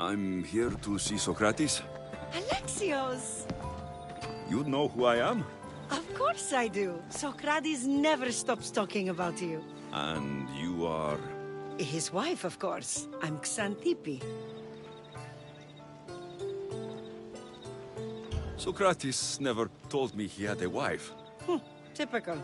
I'm here to see Socrates. Alexios! You know who I am? Of course I do. Socrates never stops talking about you. And you are... His wife, of course. I'm Xantippe. Socrates never told me he had a wife. Typical.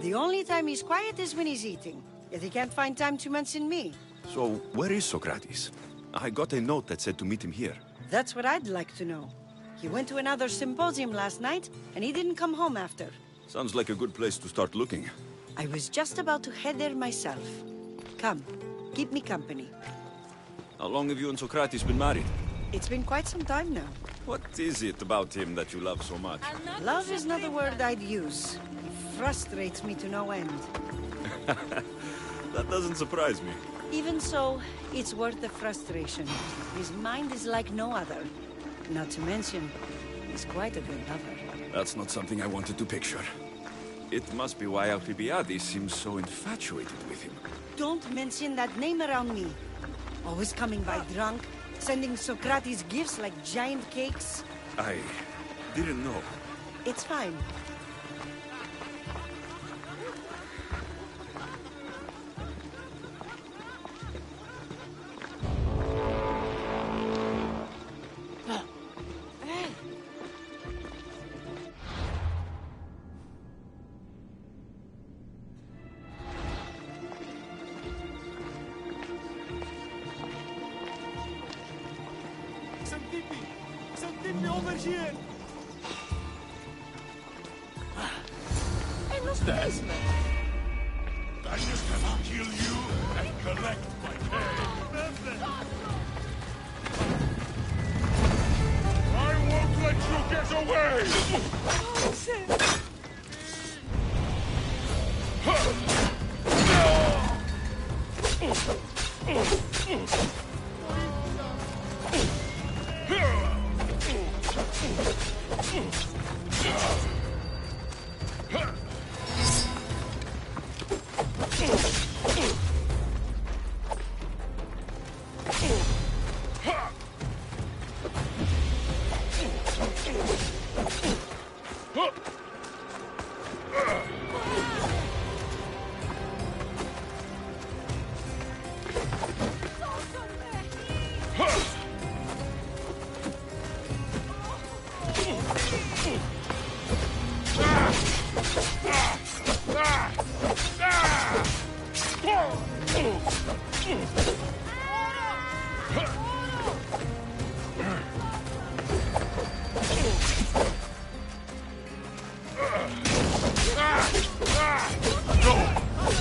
The only time he's quiet is when he's eating. Yet he can't find time to mention me. So, where is Socrates? I got a note that said to meet him here. That's what I'd like to know. He went to another symposium last night, and he didn't come home after. Sounds like a good place to start looking. I was just about to head there myself. Come, keep me company. How long have you and Socrates been married? It's been quite some time now. What is it about him that you love so much? Love is not a word I'd use. He frustrates me to no end. That doesn't surprise me. Even so, it's worth the frustration. His mind is like no other. Not to mention, he's quite a good lover. That's not something I wanted to picture. It must be why Alcibiades seems so infatuated with him. Don't mention that name around me. Always coming by drunk, sending Socrates gifts like giant cakes. I didn't know. It's fine. Xantippe, over here! That? I just have to kill you and collect my pay. I won't let you get away!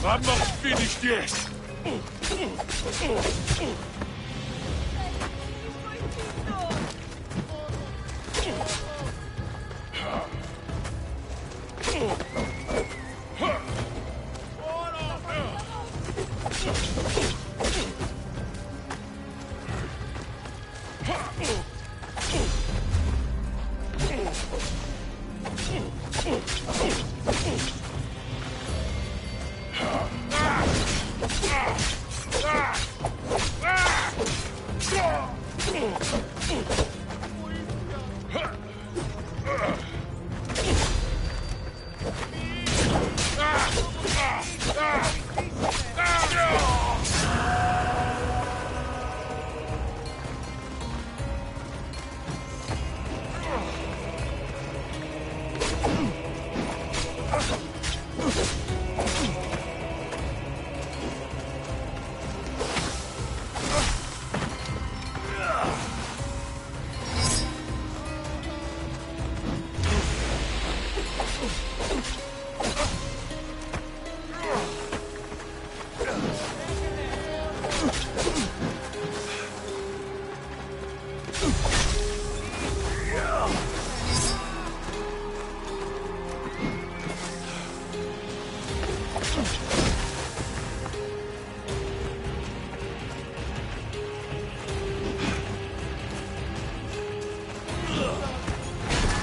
I'm not finished yet!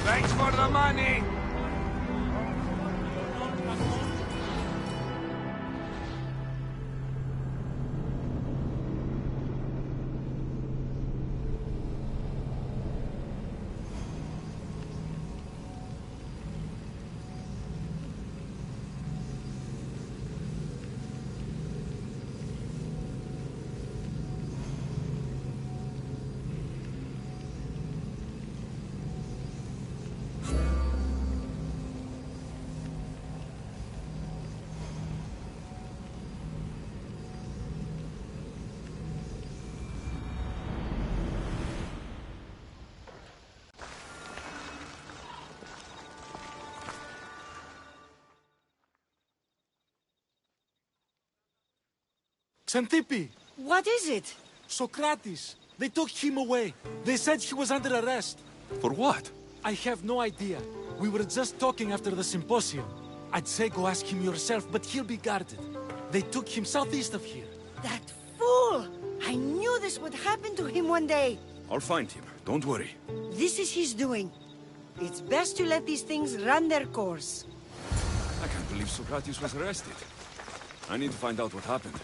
Thanks for the money! Xantippe! What is it? Socrates! They took him away. They said he was under arrest. For what? I have no idea. We were just talking after the symposium. I'd say go ask him yourself, but he'll be guarded. They took him southeast of here. That fool! I knew this would happen to him one day. I'll find him. Don't worry. This is his doing. It's best to let these things run their course. I can't believe Socrates was arrested. I need to find out what happened.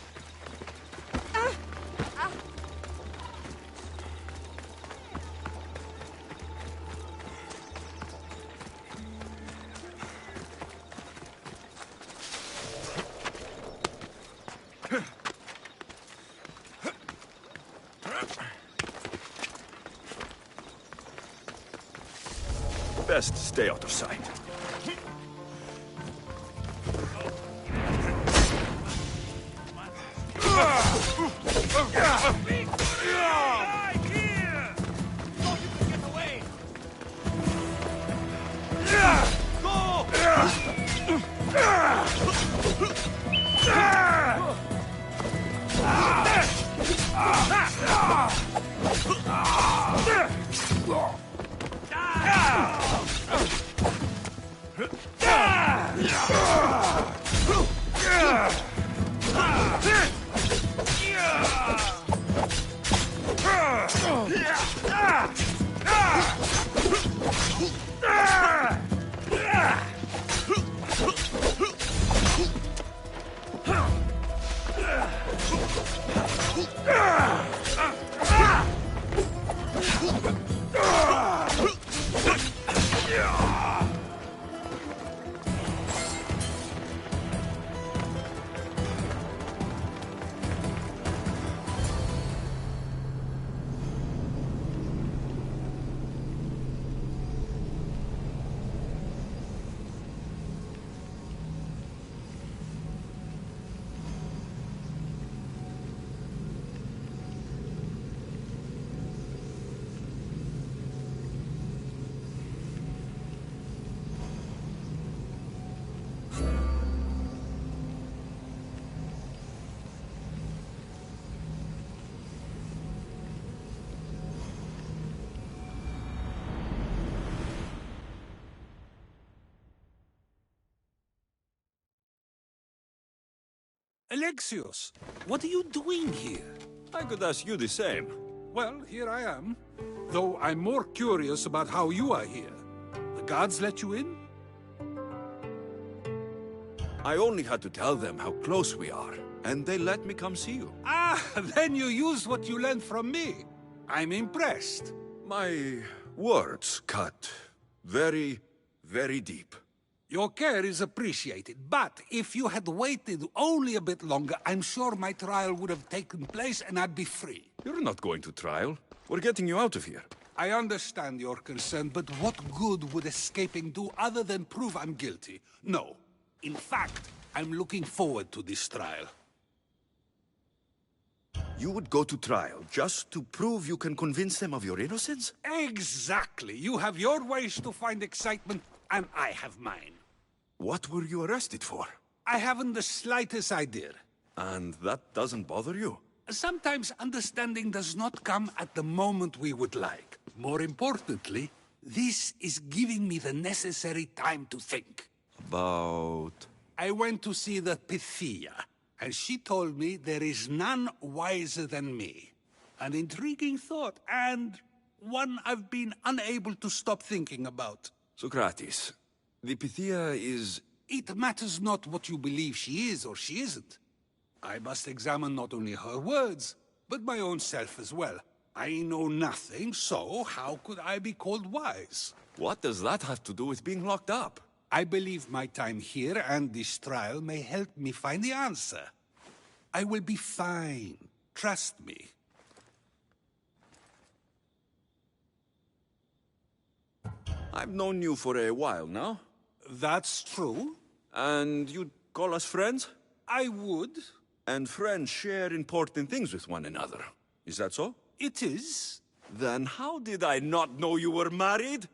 Best stay out of sight. Alexios, what are you doing here? I could ask you the same. Well, here I am. Though I'm more curious about how you are here. The guards let you in? I only had to tell them how close we are, and they let me come see you. Ah, then you used what you learned from me. I'm impressed. My words cut very, very deep. Your care is appreciated, but if you had waited only a bit longer, I'm sure my trial would have taken place and I'd be free. You're not going to trial. We're getting you out of here. I understand your concern, but what good would escaping do other than prove I'm guilty? No. In fact, I'm looking forward to this trial. You would go to trial just to prove you can convince them of your innocence? Exactly. You have your ways to find excitement, and I have mine. What were you arrested for? I haven't the slightest idea. And that doesn't bother you? Sometimes understanding does not come at the moment we would like. More importantly, this is giving me the necessary time to think. About... I went to see the Pythia, and she told me there is none wiser than me. An intriguing thought, and one I've been unable to stop thinking about. Socrates, the Pythia is... It matters not what you believe she is or she isn't. I must examine not only her words, but my own self as well. I know nothing, so how could I be called wise? What does that have to do with being locked up? I believe my time here and this trial may help me find the answer. I will be fine. Trust me. I've known you for a while now. That's true. And you'd call us friends? I would. And friends share important things with one another. Is that so? It is. Then how did I not know you were married?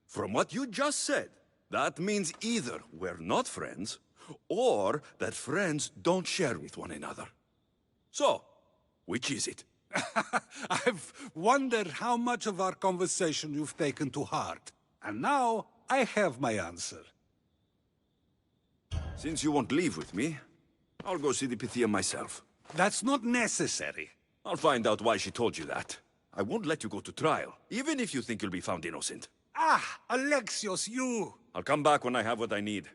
From what you just said, that means either we're not friends, or that friends don't share with one another. So, which is it? I've wondered how much of our conversation you've taken to heart. And now, I have my answer. Since you won't leave with me, I'll go see the Pythia myself. That's not necessary. I'll find out why she told you that. I won't let you go to trial, even if you think you'll be found innocent. Ah, Alexios, you! I'll come back when I have what I need.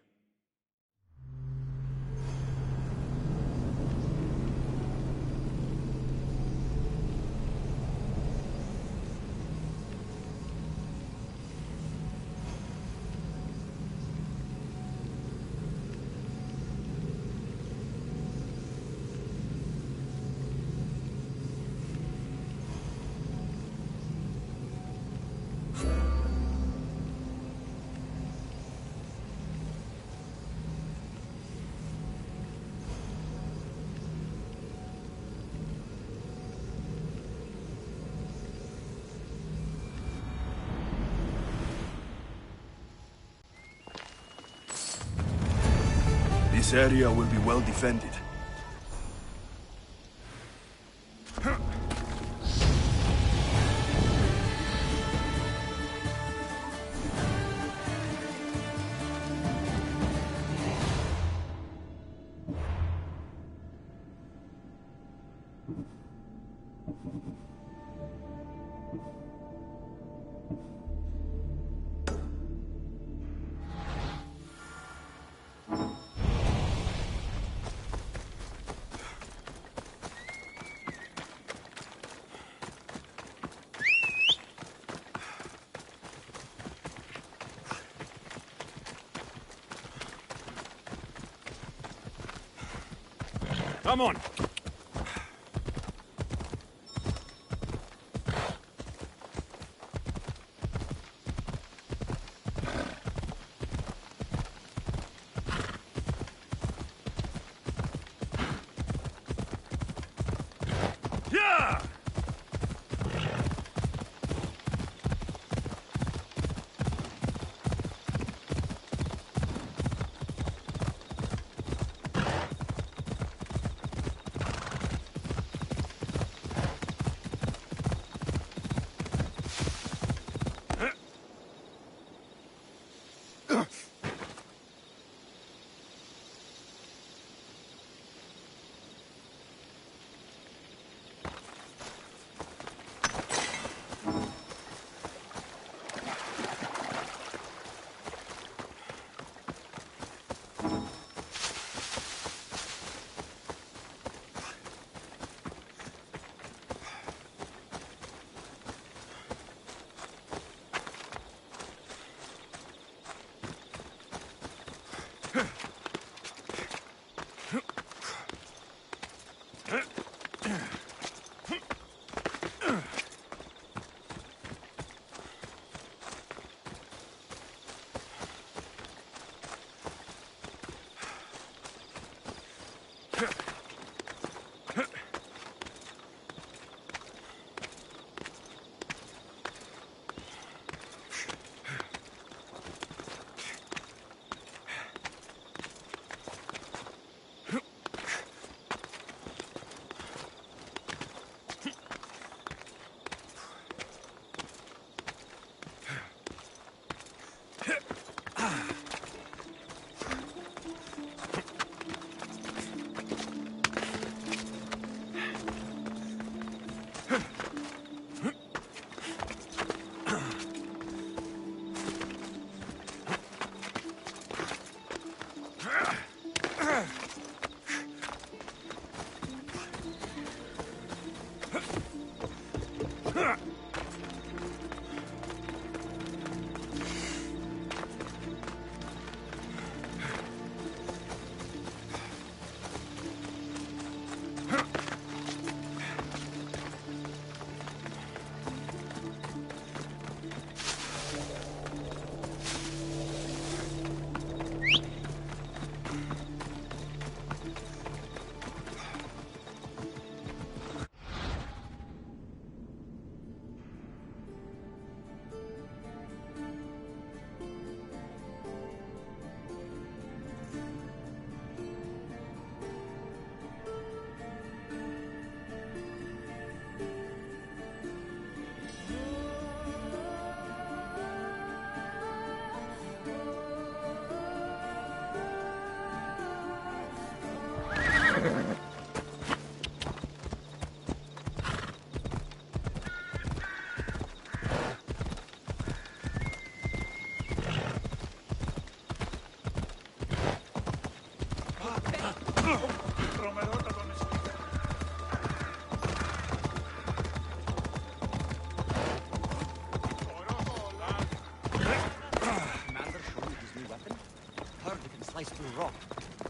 This area will be well defended. Come on! Yeah!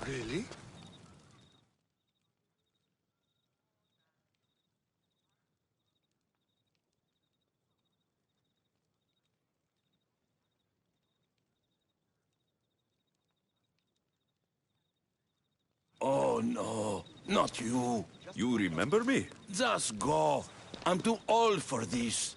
Really? Oh no, not you. You remember me? Just go. I'm too old for this.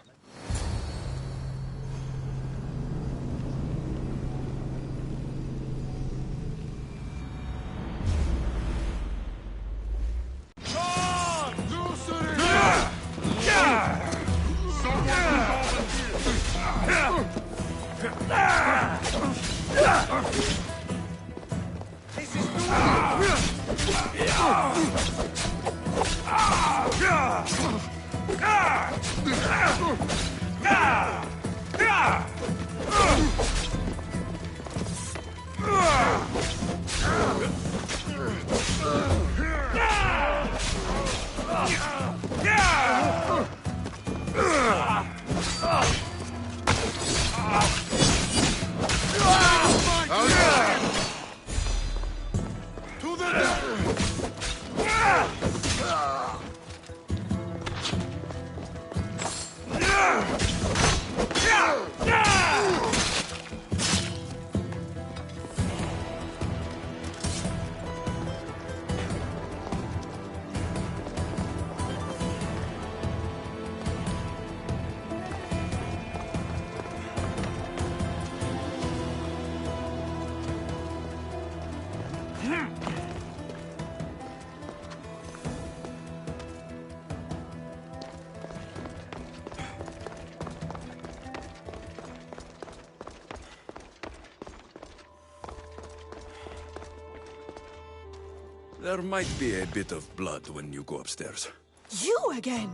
There might be a bit of blood when you go upstairs. You again?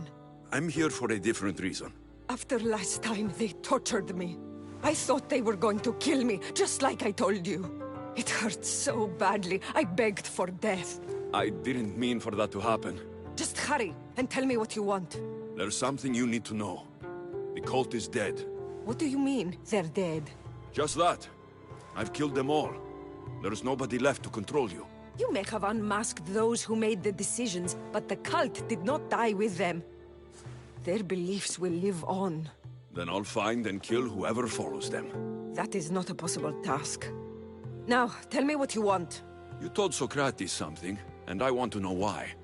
I'm here for a different reason. After last time, they tortured me. I thought they were going to kill me, just like I told you. It hurt so badly, I begged for death. I didn't mean for that to happen. Just hurry, and tell me what you want. There's something you need to know. The cult is dead. What do you mean, they're dead? Just that. I've killed them all. There's nobody left to control you. You may have unmasked those who made the decisions, but the cult did not die with them. Their beliefs will live on. Then I'll find and kill whoever follows them. That is not a possible task. Now, tell me what you want. You told Socrates something, and I want to know why.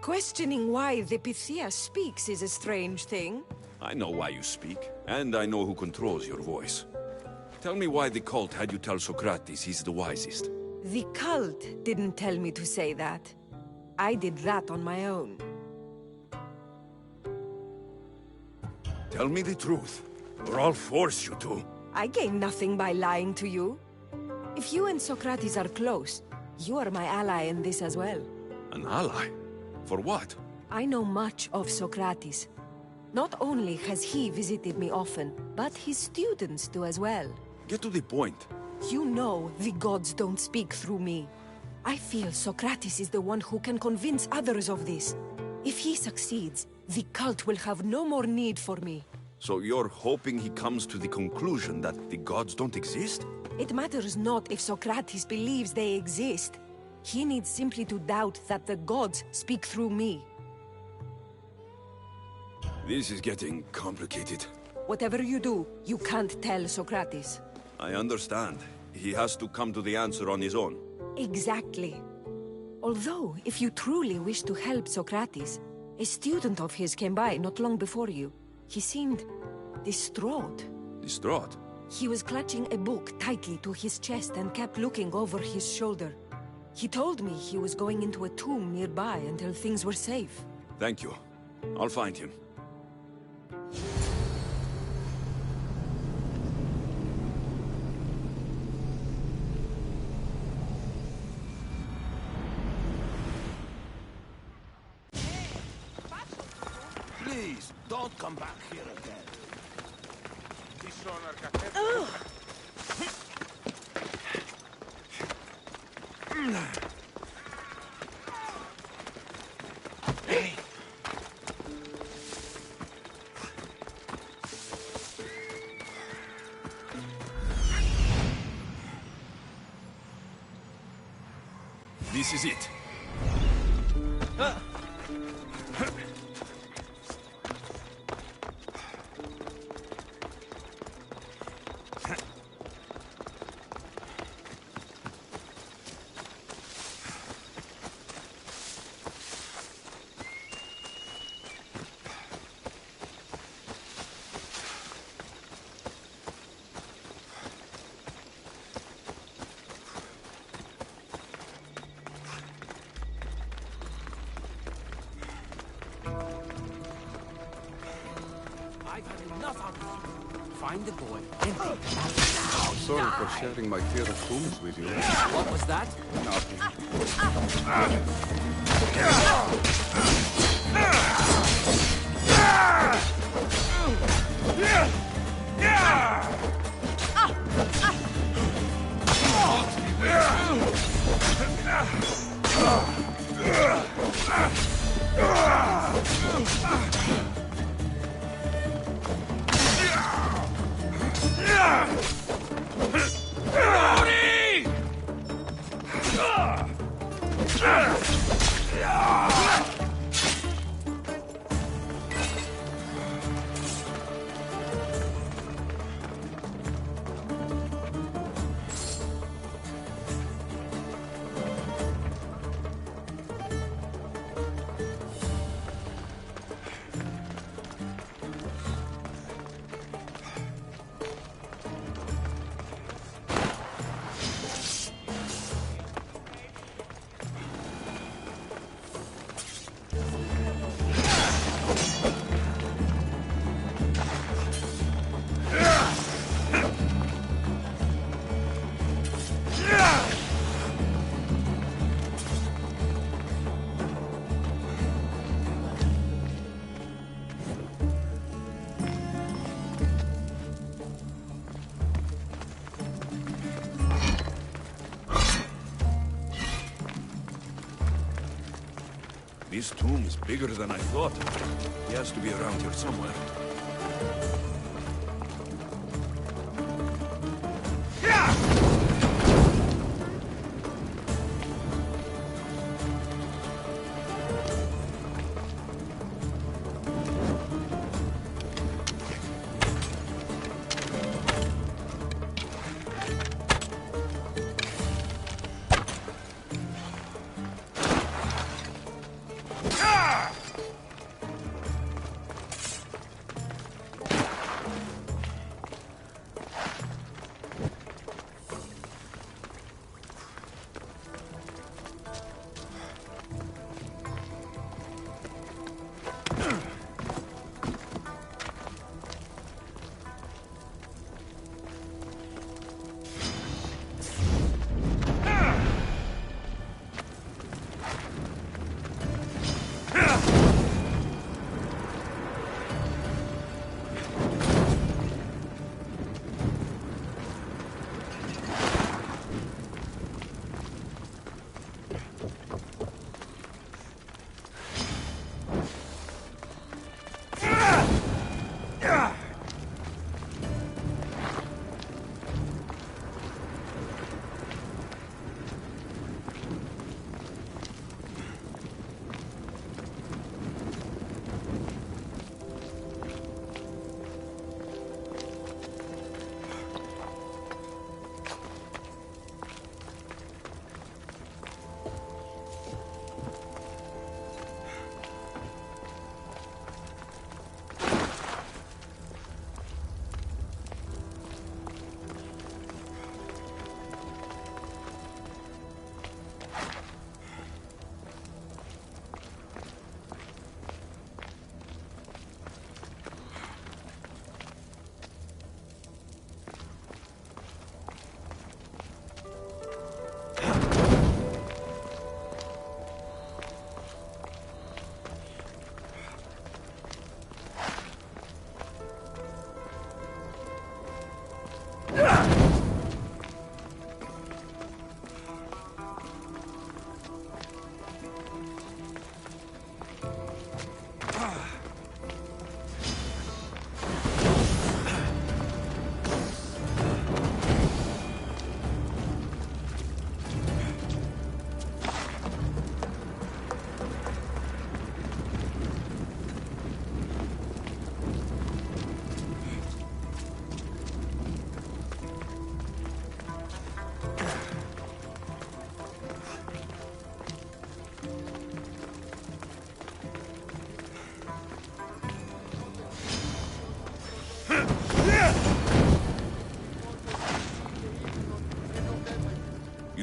Questioning why the Pythia speaks is a strange thing. I know why you speak, and I know who controls your voice. Tell me why the cult had you tell Socrates he's the wisest. The cult didn't tell me to say that. I did that on my own. Tell me the truth, or I'll force you to. I gain nothing by lying to you. If you and Socrates are close, you are my ally in this as well. An ally? For what? I know much of Socrates. Not only has he visited me often, but his students do as well. Get to the point. You know the gods don't speak through me. I feel Socrates is the one who can convince others of this. If he succeeds, the cult will have no more need for me. So you're hoping he comes to the conclusion that the gods don't exist? It matters not if Socrates believes they exist. He needs simply to doubt that the gods speak through me. This is getting complicated. Whatever you do, you can't tell Socrates. I understand. He has to come to the answer on his own. Exactly. Although, if you truly wish to help Socrates, a student of his came by not long before you. He seemed distraught. Distraught? He was clutching a book tightly to his chest and kept looking over his shoulder. He told me he was going into a tomb nearby until things were safe. Thank you. I'll find him. Please, don't come back here again. this is it. Find the boy. Sorry for sharing my fear of tombs with you. What was that? Nothing. This tomb is bigger than I thought. He has to be around here somewhere.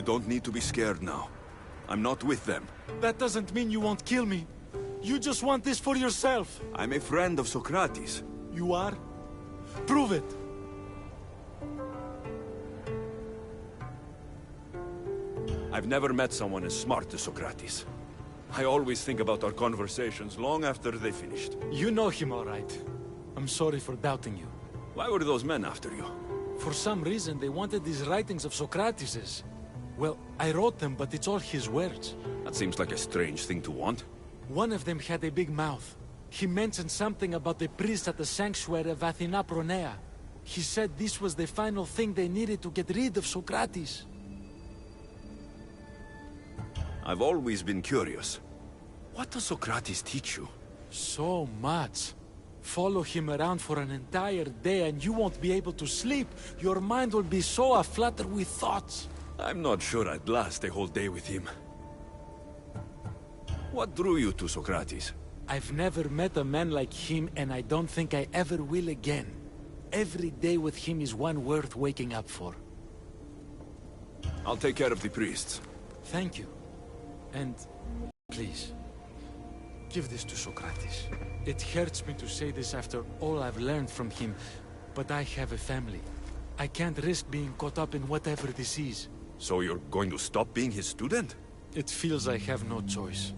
You don't need to be scared now. I'm not with them. That doesn't mean you won't kill me. You just want this for yourself. I'm a friend of Socrates. You are? Prove it. I've never met someone as smart as Socrates. I always think about our conversations long after they finished. You know him all right. I'm sorry for doubting you. Why were those men after you? For some reason, they wanted these writings of Socrates's. Well, I wrote them, but it's all his words. That seems like a strange thing to want. One of them had a big mouth. He mentioned something about the priest at the sanctuary of Athena Pronea. He said this was the final thing they needed to get rid of Socrates. I've always been curious. What does Socrates teach you? So much. Follow him around for an entire day and you won't be able to sleep. Your mind will be so aflutter with thoughts. I'm not sure I'd last a whole day with him. What drew you to Socrates? I've never met a man like him and I don't think I ever will again. Every day with him is one worth waking up for. I'll take care of the priests. Thank you. And please, give this to Socrates. It hurts me to say this after all I've learned from him, but I have a family. I can't risk being caught up in whatever this is. So you're going to stop being his student? It feels I have no choice.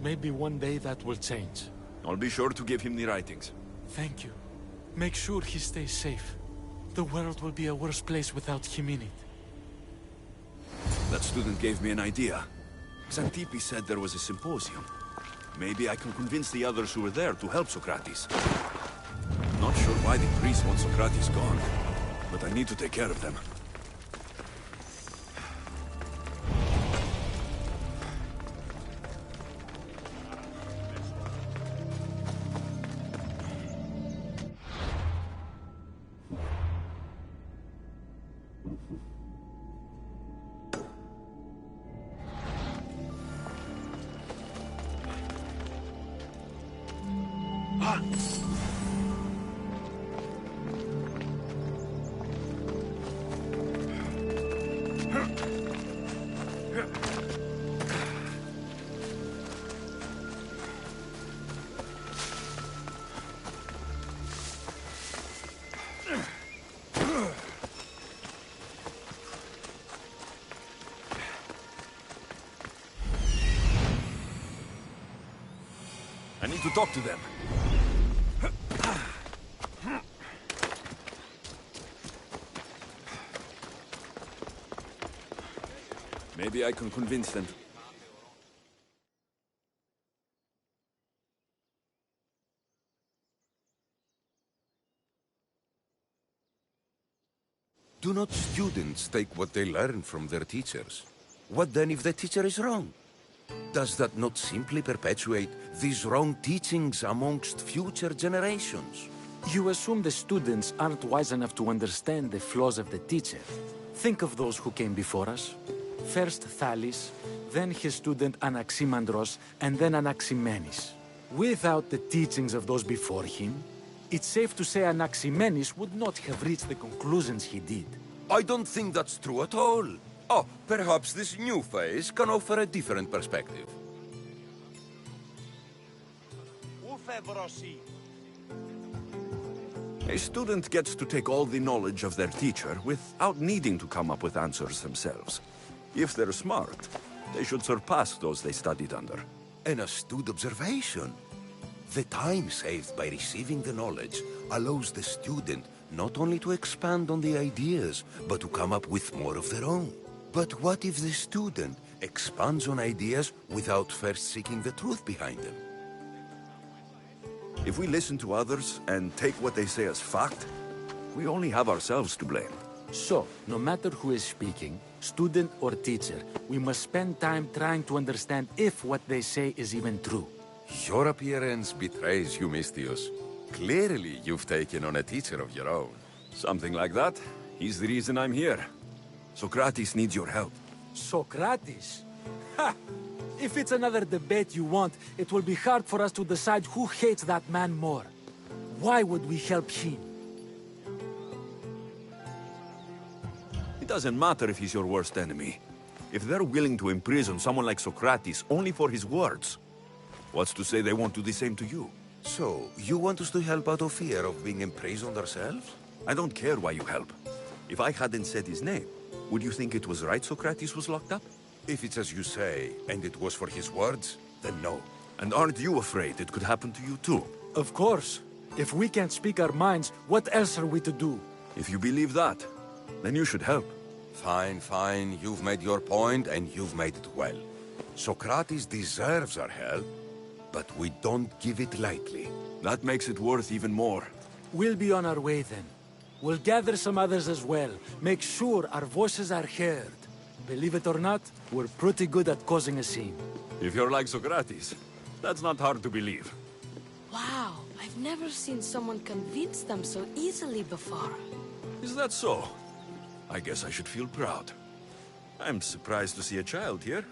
Maybe one day that will change. I'll be sure to give him the writings. Thank you. Make sure he stays safe. The world will be a worse place without him in it. That student gave me an idea. Xantippe said there was a symposium. Maybe I can convince the others who were there to help Socrates. Not sure why the priests want Socrates gone, but I need to take care of them. I need to talk to them. Maybe I can convince them. Do not students take what they learn from their teachers? What then if the teacher is wrong? Does that not simply perpetuate these wrong teachings amongst future generations? You assume the students aren't wise enough to understand the flaws of the teacher. Think of those who came before us. First Thales, then his student Anaximandros, and then Anaximenes. Without the teachings of those before him, it's safe to say Anaximenes would not have reached the conclusions he did. I don't think that's true at all. Oh, perhaps this new phase can offer a different perspective. A student gets to take all the knowledge of their teacher without needing to come up with answers themselves. If they're smart, they should surpass those they studied under. An astute observation. The time saved by receiving the knowledge allows the student not only to expand on the ideas, but to come up with more of their own. But what if the student expands on ideas without first seeking the truth behind them? If we listen to others and take what they say as fact, we only have ourselves to blame. So, no matter who is speaking, student or teacher, we must spend time trying to understand if what they say is even true. Your appearance betrays you, Mystius. Clearly, you've taken on a teacher of your own. Something like that. He's the reason I'm here. Socrates needs your help. Socrates? Ha! If it's another debate you want, it will be hard for us to decide who hates that man more. Why would we help him? It doesn't matter if he's your worst enemy. If they're willing to imprison someone like Socrates only for his words, what's to say they won't do the same to you? So, you want us to help out of fear of being imprisoned ourselves? I don't care why you help. If I hadn't said his name, would you think it was right Socrates was locked up? If it's as you say, and it was for his words, then no. And aren't you afraid it could happen to you too? Of course. If we can't speak our minds, what else are we to do? If you believe that, then you should help. Fine, fine. You've made your point, and you've made it well. Socrates deserves our help, but we don't give it lightly. That makes it worth even more. We'll be on our way then. We'll gather some others as well. Make sure our voices are heard. Believe it or not, we're pretty good at causing a scene. If you're like Socrates, that's not hard to believe. Wow, I've never seen someone convince them so easily before. Is that so? I guess I should feel proud. I'm surprised to see a child here.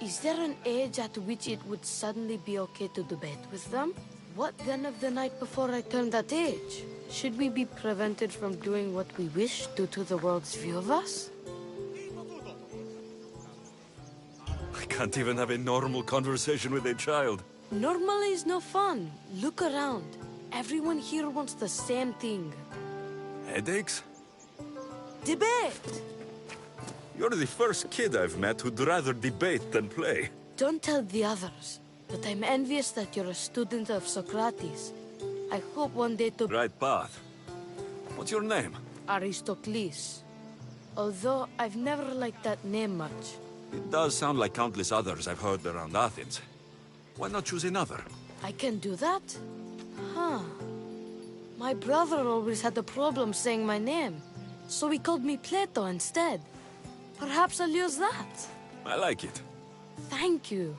Is there an age at which it would suddenly be okay to debate with them? What then of the night before I turned that age? Should we be prevented from doing what we wish due to the world's view of us? I can't even have a normal conversation with a child. Normal is no fun. Look around. Everyone here wants the same thing. Headaches? Debate! You're the first kid I've met who'd rather debate than play. Don't tell the others, but I'm envious that you're a student of Socrates. I hope one day to... Right path. What's your name? Aristocles. Although I've never liked that name much. It does sound like countless others I've heard around Athens. Why not choose another? I can do that? Huh. My brother always had a problem saying my name, so he called me Plato instead. Perhaps I'll use that. I like it. Thank you.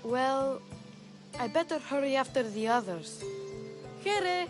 Well, I better hurry after the others. Here.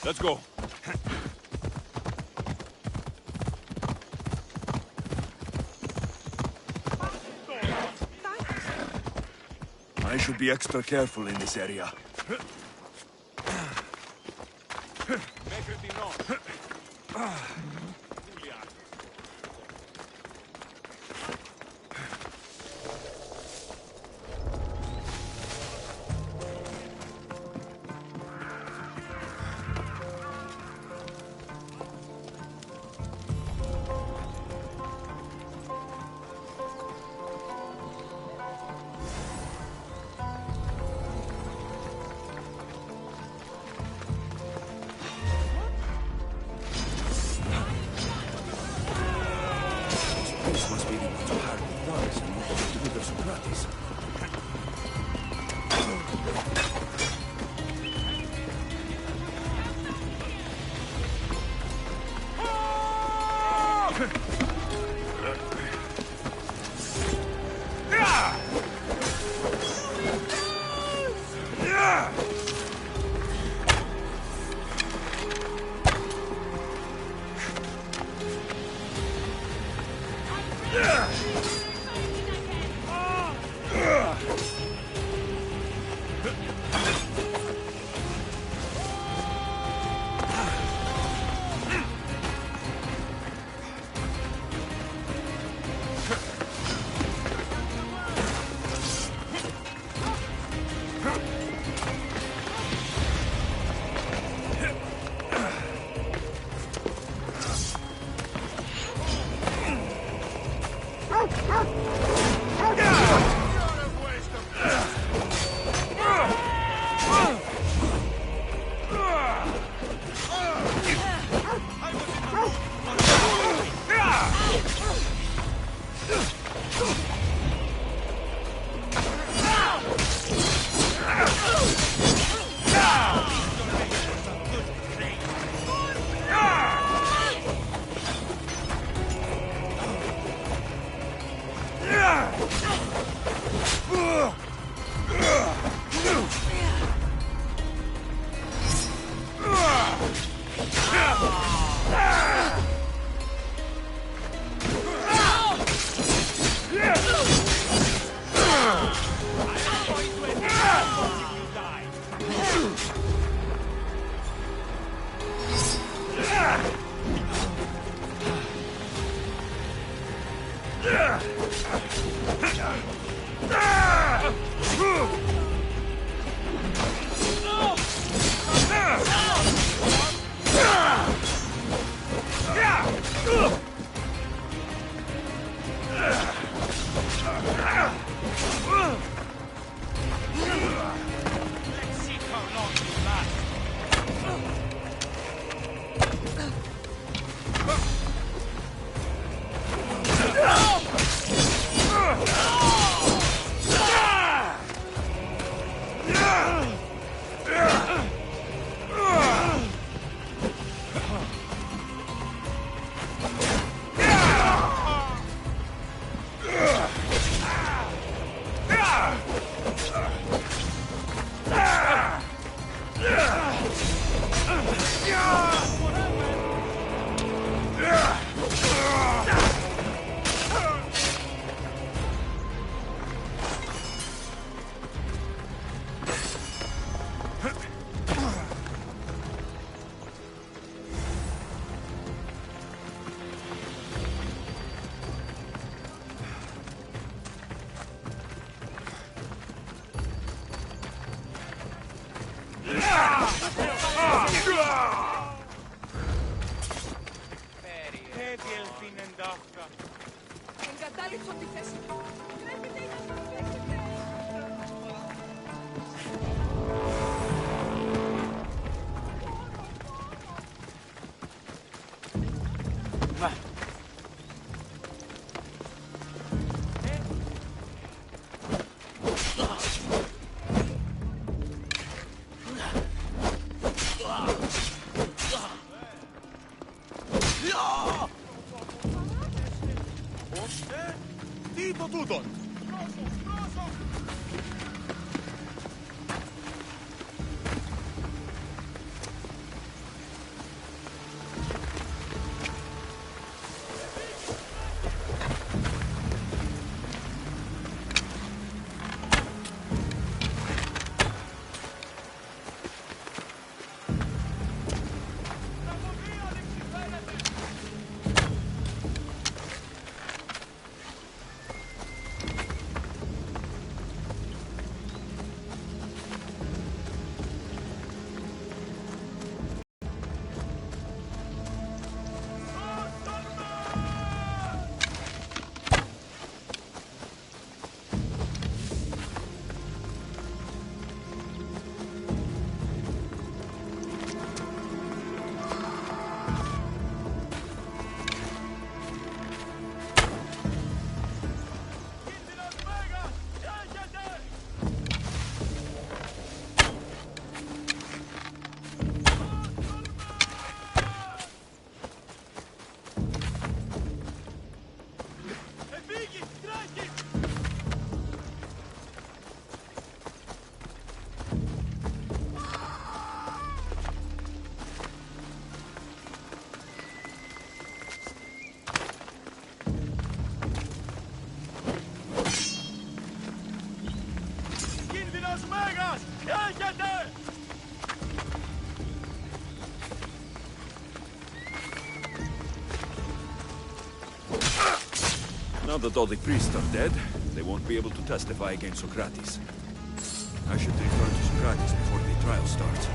Let's go. I should be extra careful in this area. This must be the one to hire the guards and deliver Socrates. Εγκατάλειψω τη θέση μου. Πρέπει να προσθέσετε. Now that all the priests are dead, they won't be able to testify against Socrates. I should return to Socrates before the trial starts.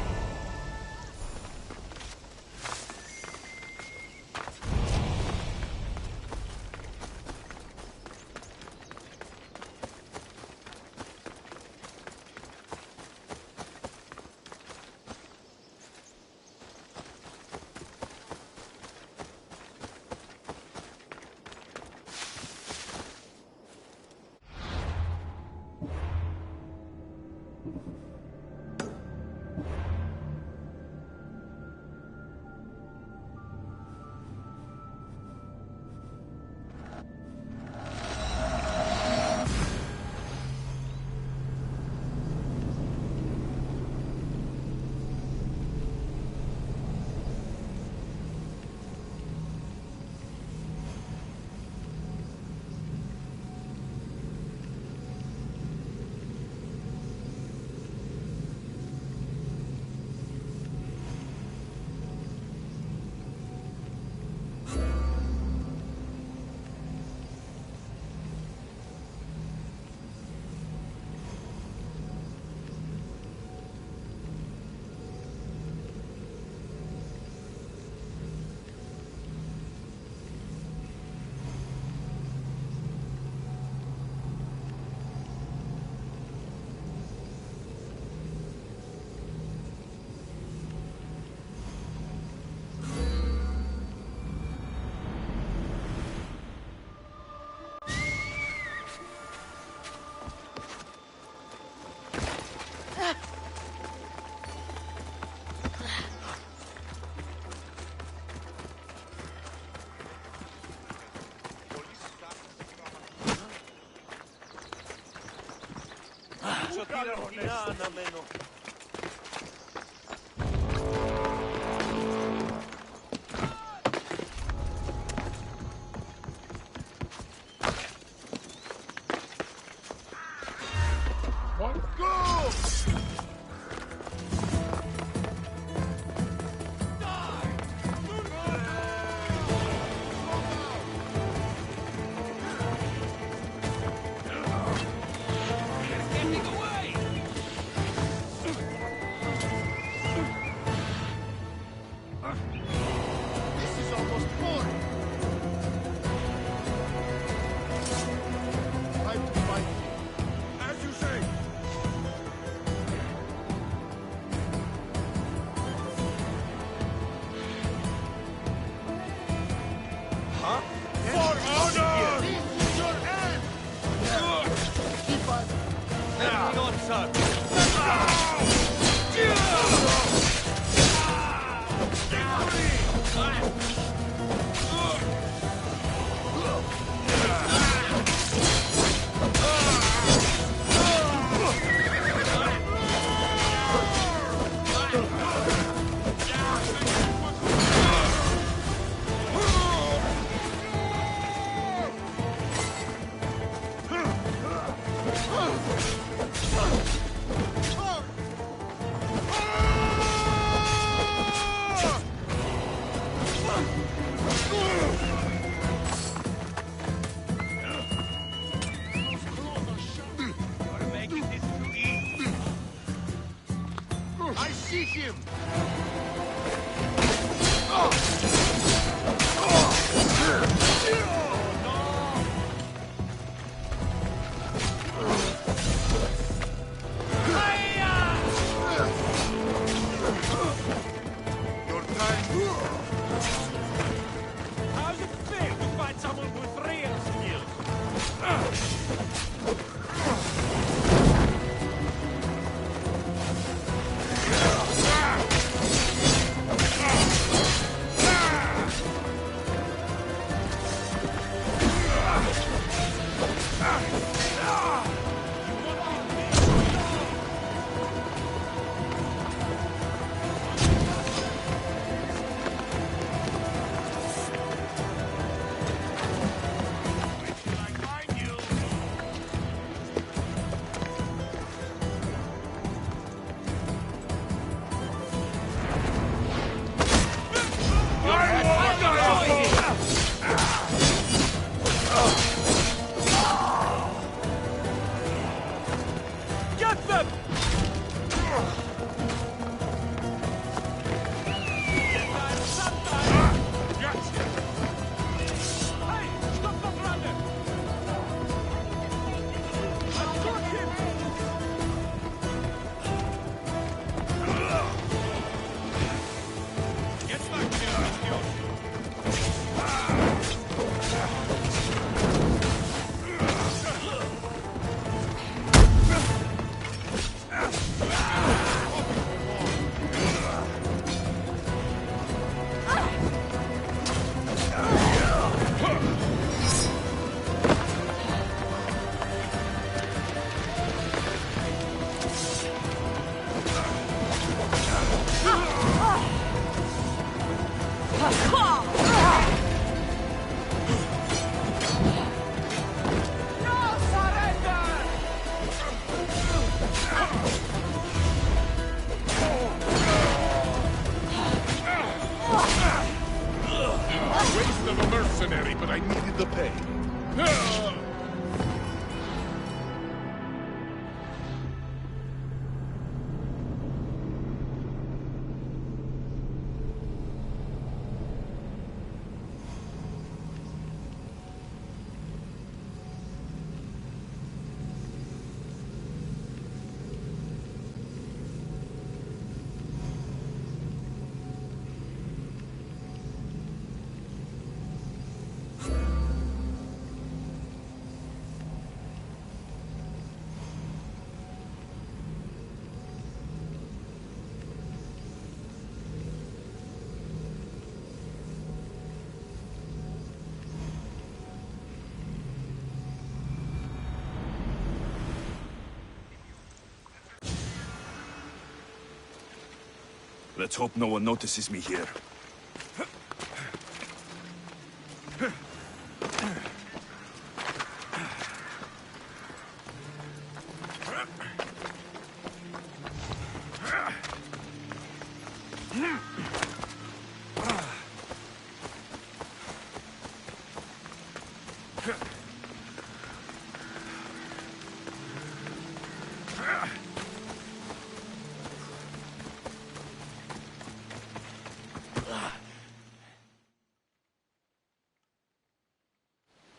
Let's hope no one notices me here.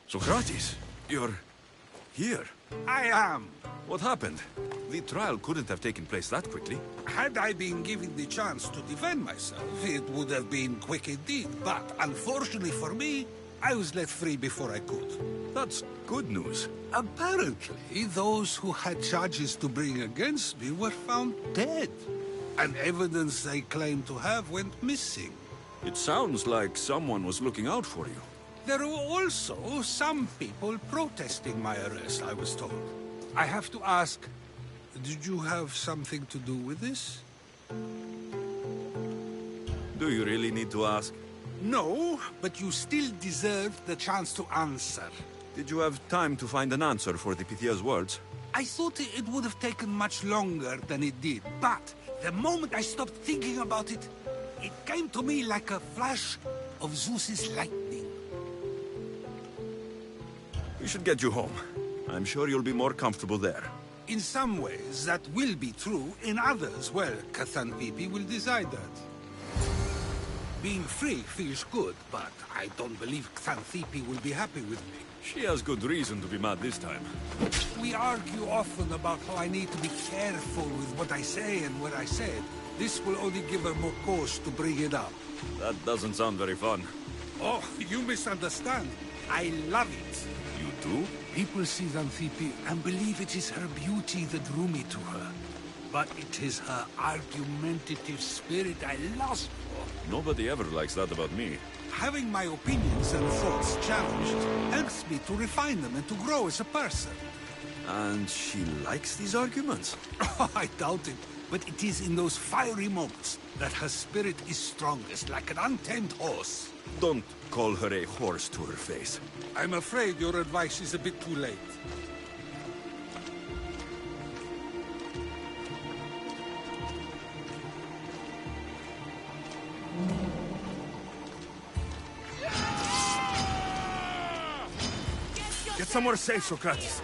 Socrates, you're here. I am. What happened? The trial couldn't have taken place that quickly. Had I been given the chance to defend myself, it would have been quick indeed. But unfortunately for me, I was let free before I could. That's good news. Apparently, those who had charges to bring against me were found dead. And evidence they claimed to have went missing. It sounds like someone was looking out for you. There were also some people protesting my arrest, I was told. I have to ask, did you have something to do with this? Do you really need to ask? No, but you still deserve the chance to answer. Did you have time to find an answer for the Pythia's words? I thought it would have taken much longer than it did, but the moment I stopped thinking about it, it came to me like a flash of Zeus's lightning. We should get you home. I'm sure you'll be more comfortable there. In some ways, that will be true. In others, well, Xanthippe will decide that. Being free feels good, but I don't believe Xanthippe will be happy with me. She has good reason to be mad this time. We argue often about how I need to be careful with what I say and what I said. This will only give her more cause to bring it up. That doesn't sound very fun. Oh, you misunderstand. I love it. You do? People see Xanthippe and believe it is her beauty that drew me to her. But it is her argumentative spirit I lust for. Nobody ever likes that about me. Having my opinions and thoughts challenged helps me to refine them and to grow as a person. And she likes these arguments? Oh, I doubt it. But it is in those fiery moments that her spirit is strongest, like an untamed horse. Don't call her a horse to her face. I'm afraid your advice is a bit too late. Get somewhere safe, Socrates.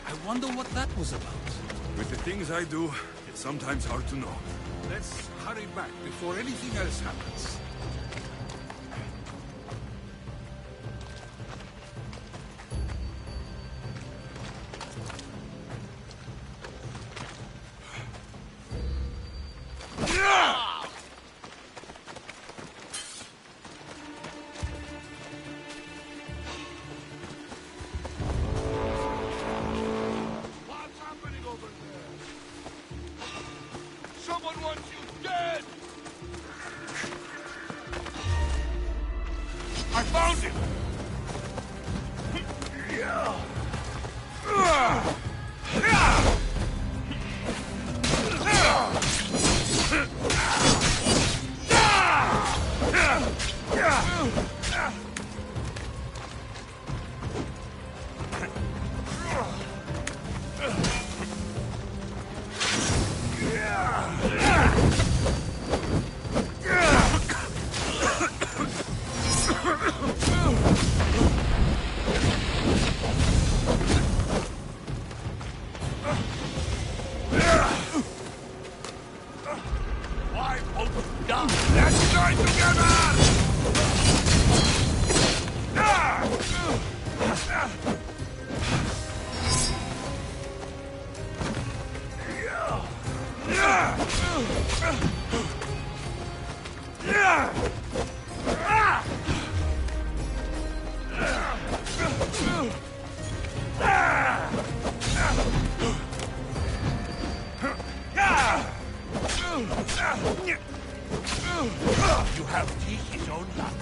I wonder what that was about. With the things I do, it's sometimes hard to know. Let's hurry back before anything else happens. Someone wants you dead! I found him! Why both die? Let's join together! You have Tiki's own luck.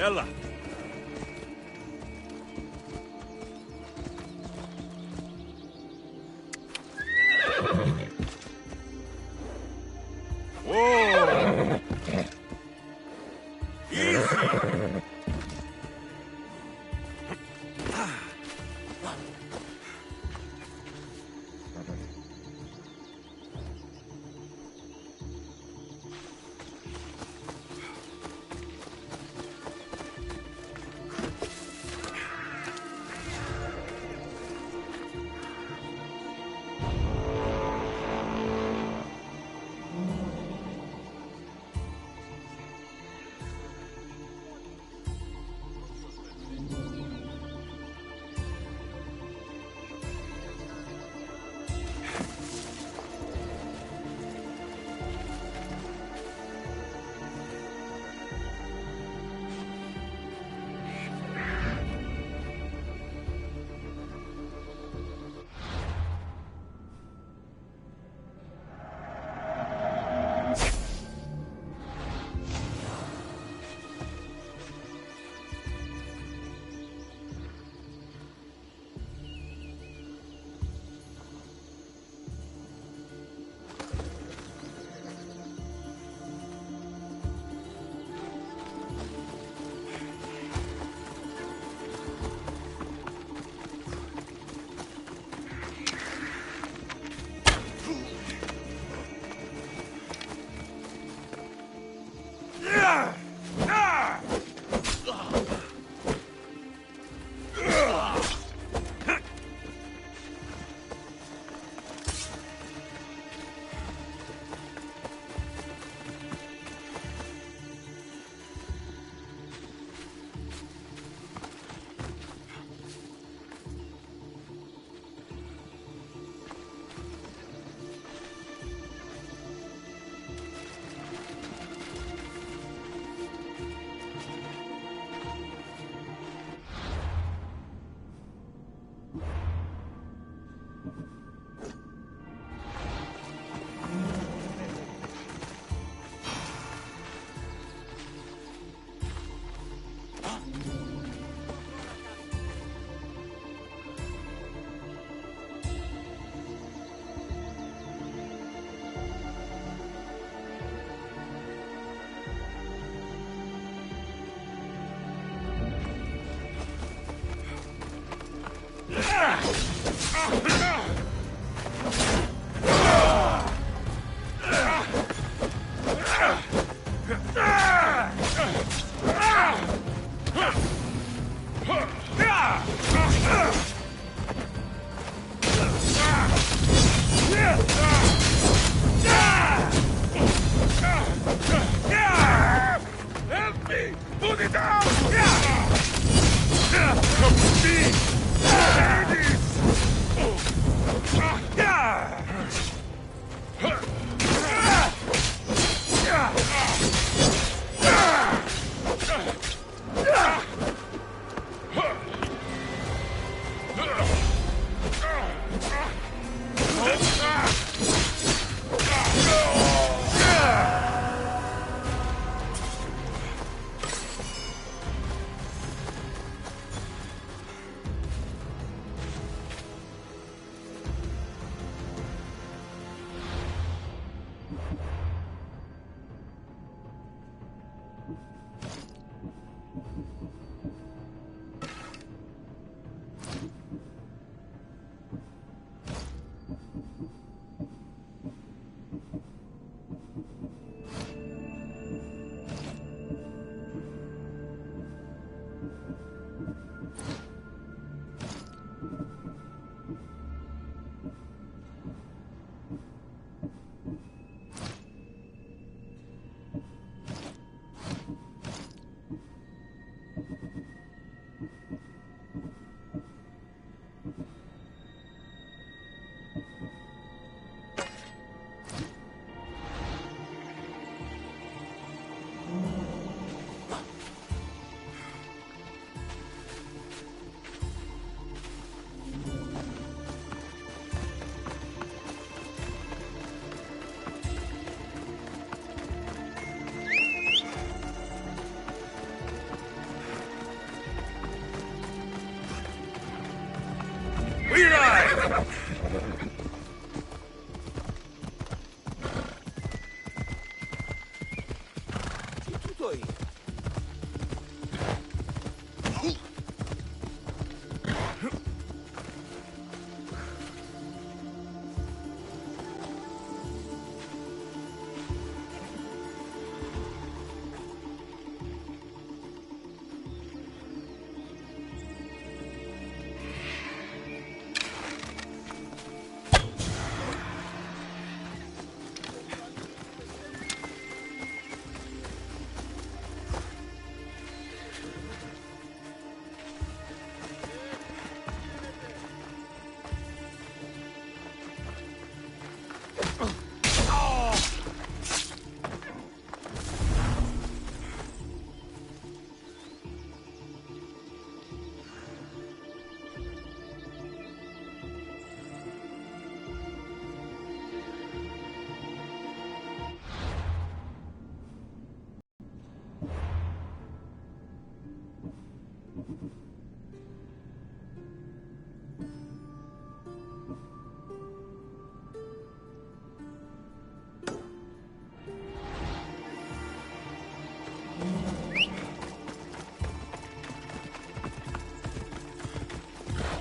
Ella! Whoa! Easy!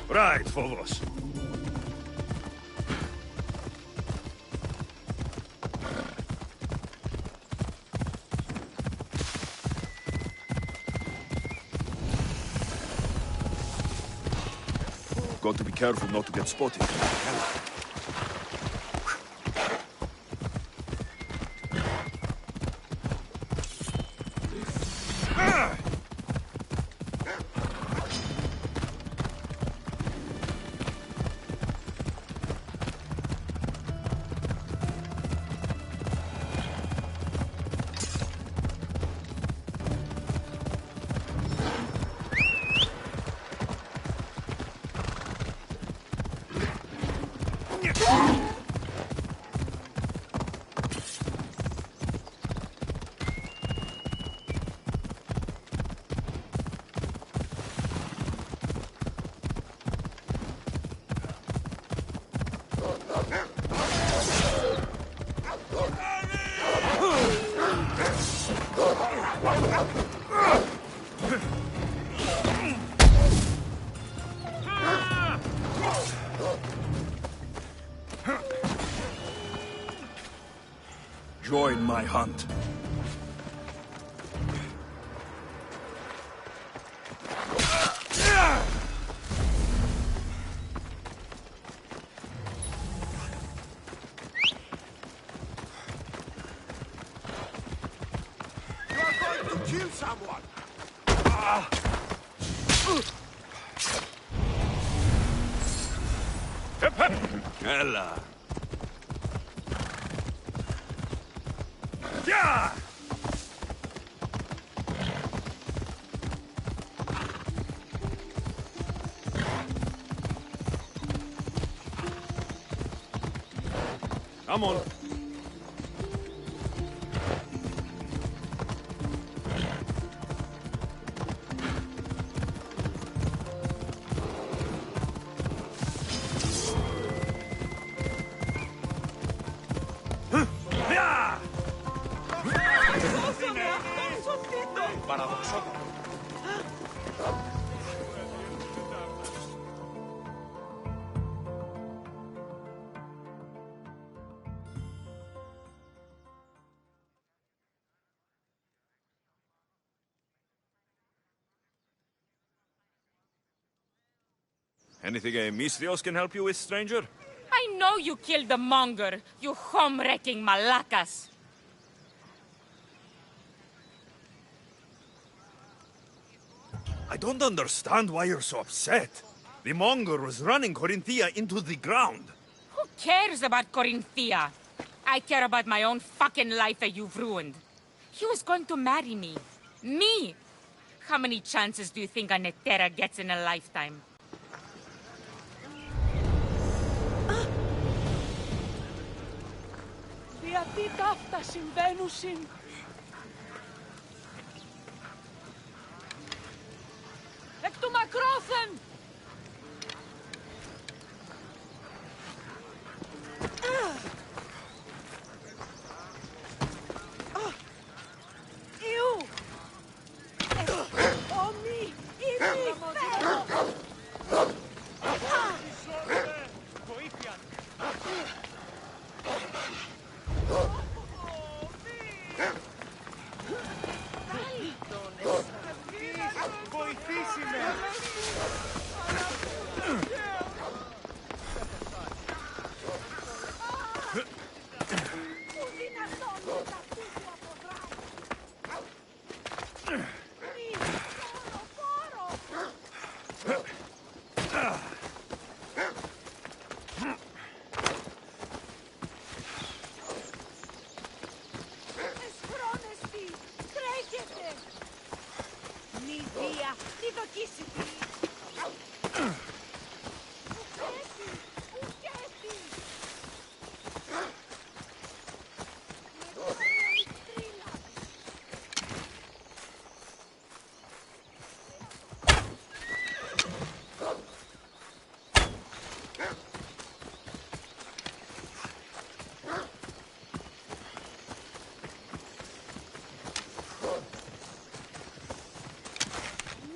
Right, Phobos. Got to be careful not to get spotted. Join my hunt. You are going to kill someone! Ella. Yeah! Come on. Anything Misthios can help you with, stranger? I know you killed the monger, you home-wrecking malacas. I don't understand why you're so upset. The monger was running Corinthia into the ground. Who cares about Corinthia? I care about my own fucking life that you've ruined. He was going to marry me. Me! How many chances do you think a Netera gets in a lifetime? Γιατί τα αυτά συμβαίνουσιν. Εκ του μακρόθεν. Εσχρόνεστη! Τρέχετε! Μη βία! Μη δοκίσετε! Ουκέτη! Ουκέτη!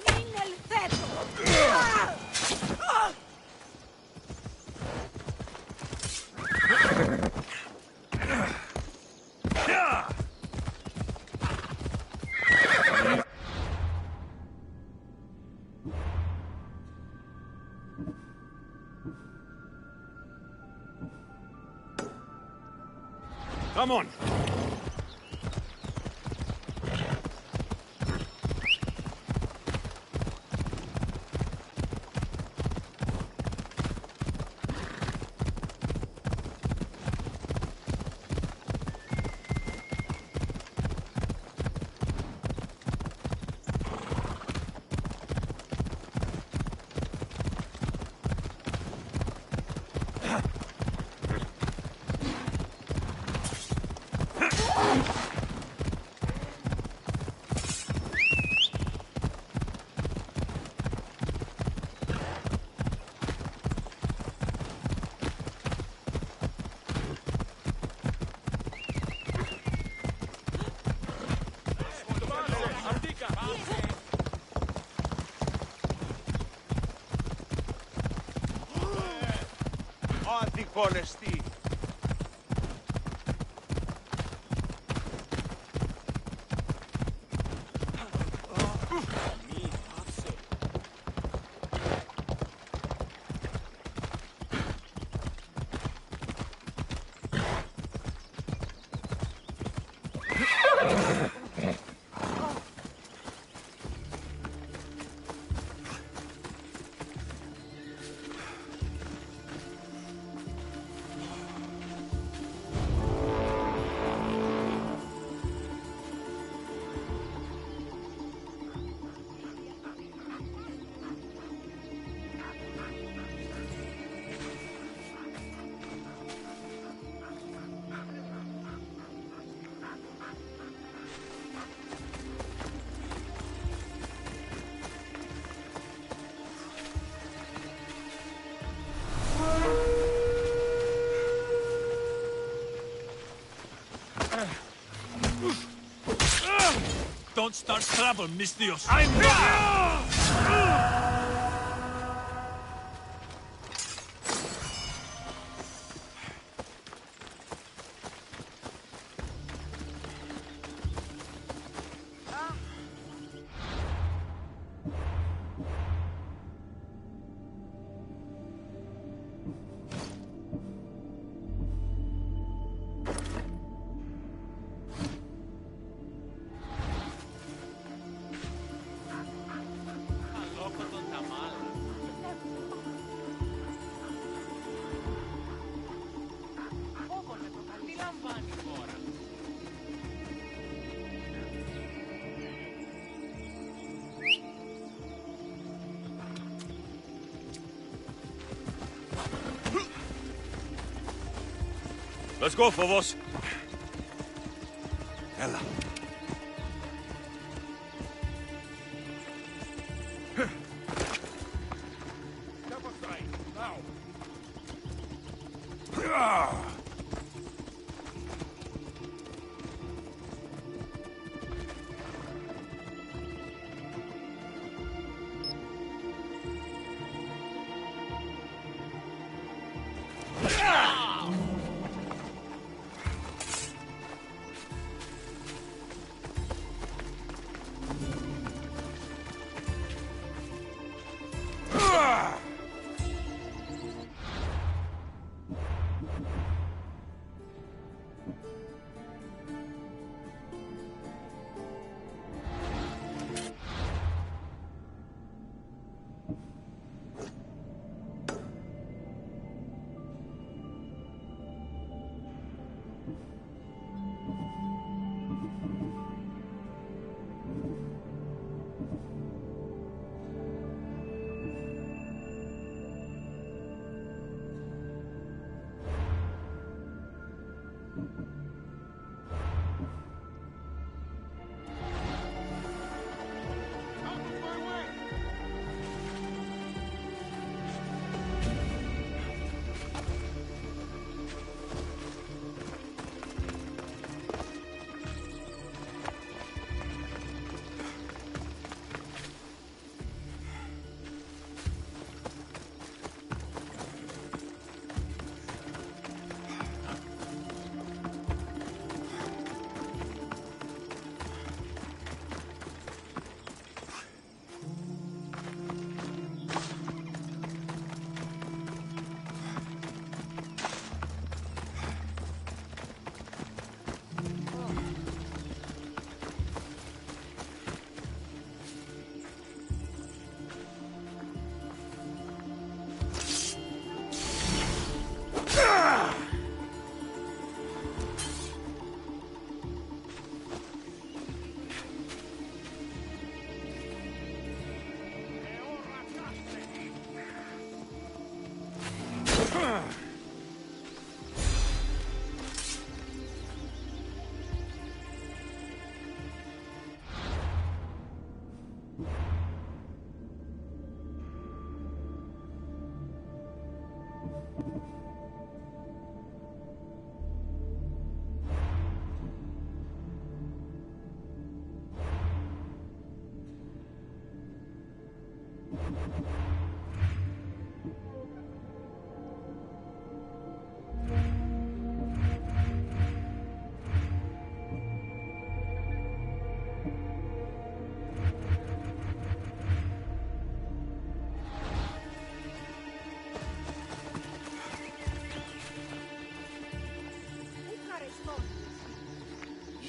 Μην ελθέτω! Come on. Αντικόλεστη. Don't start trouble, mis Dios. I'm Let's go, Phobos. Έλα.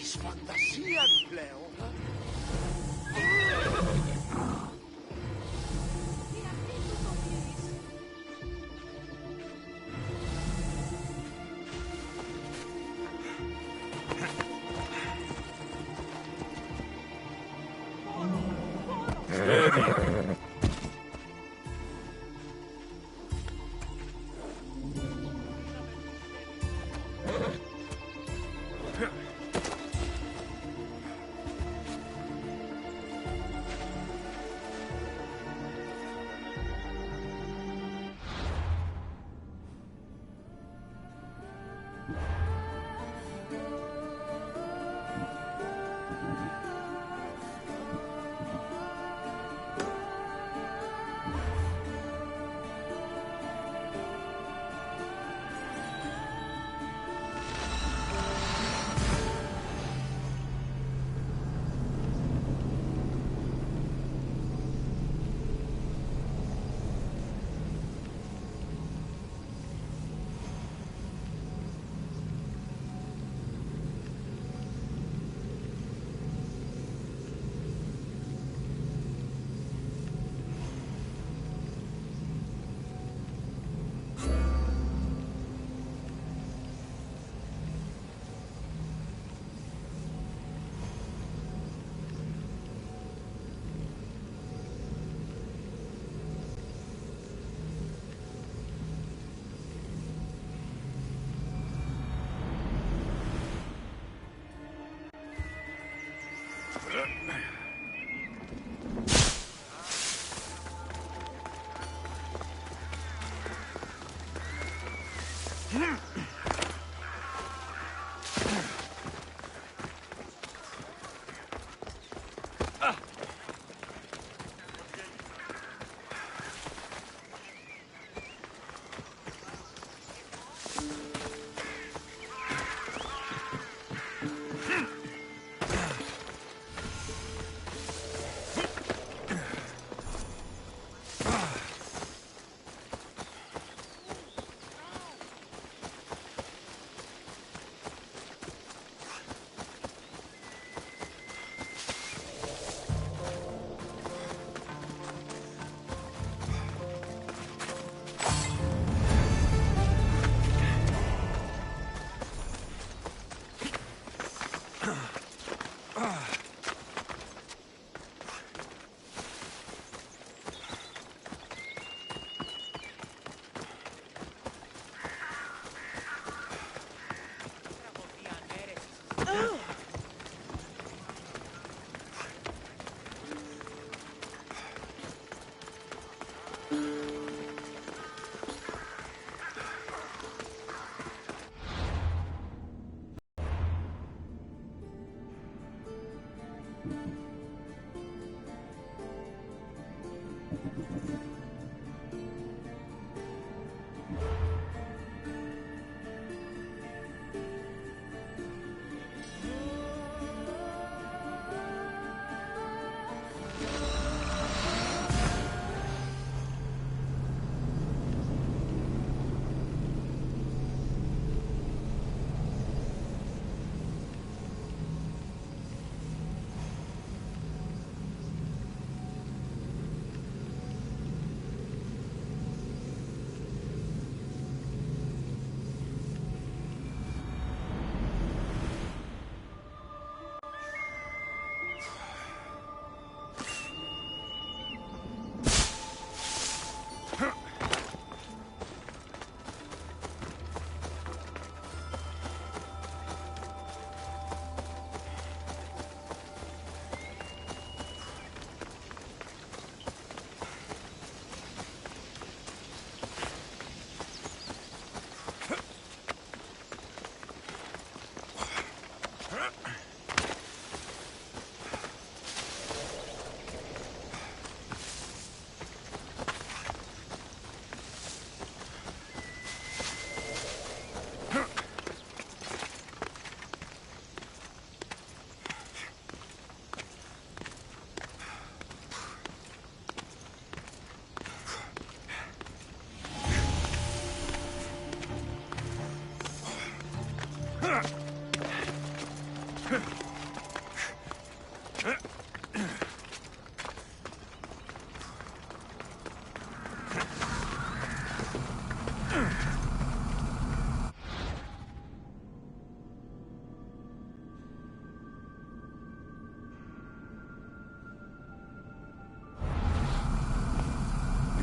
Εις φαντασίαν πλέον.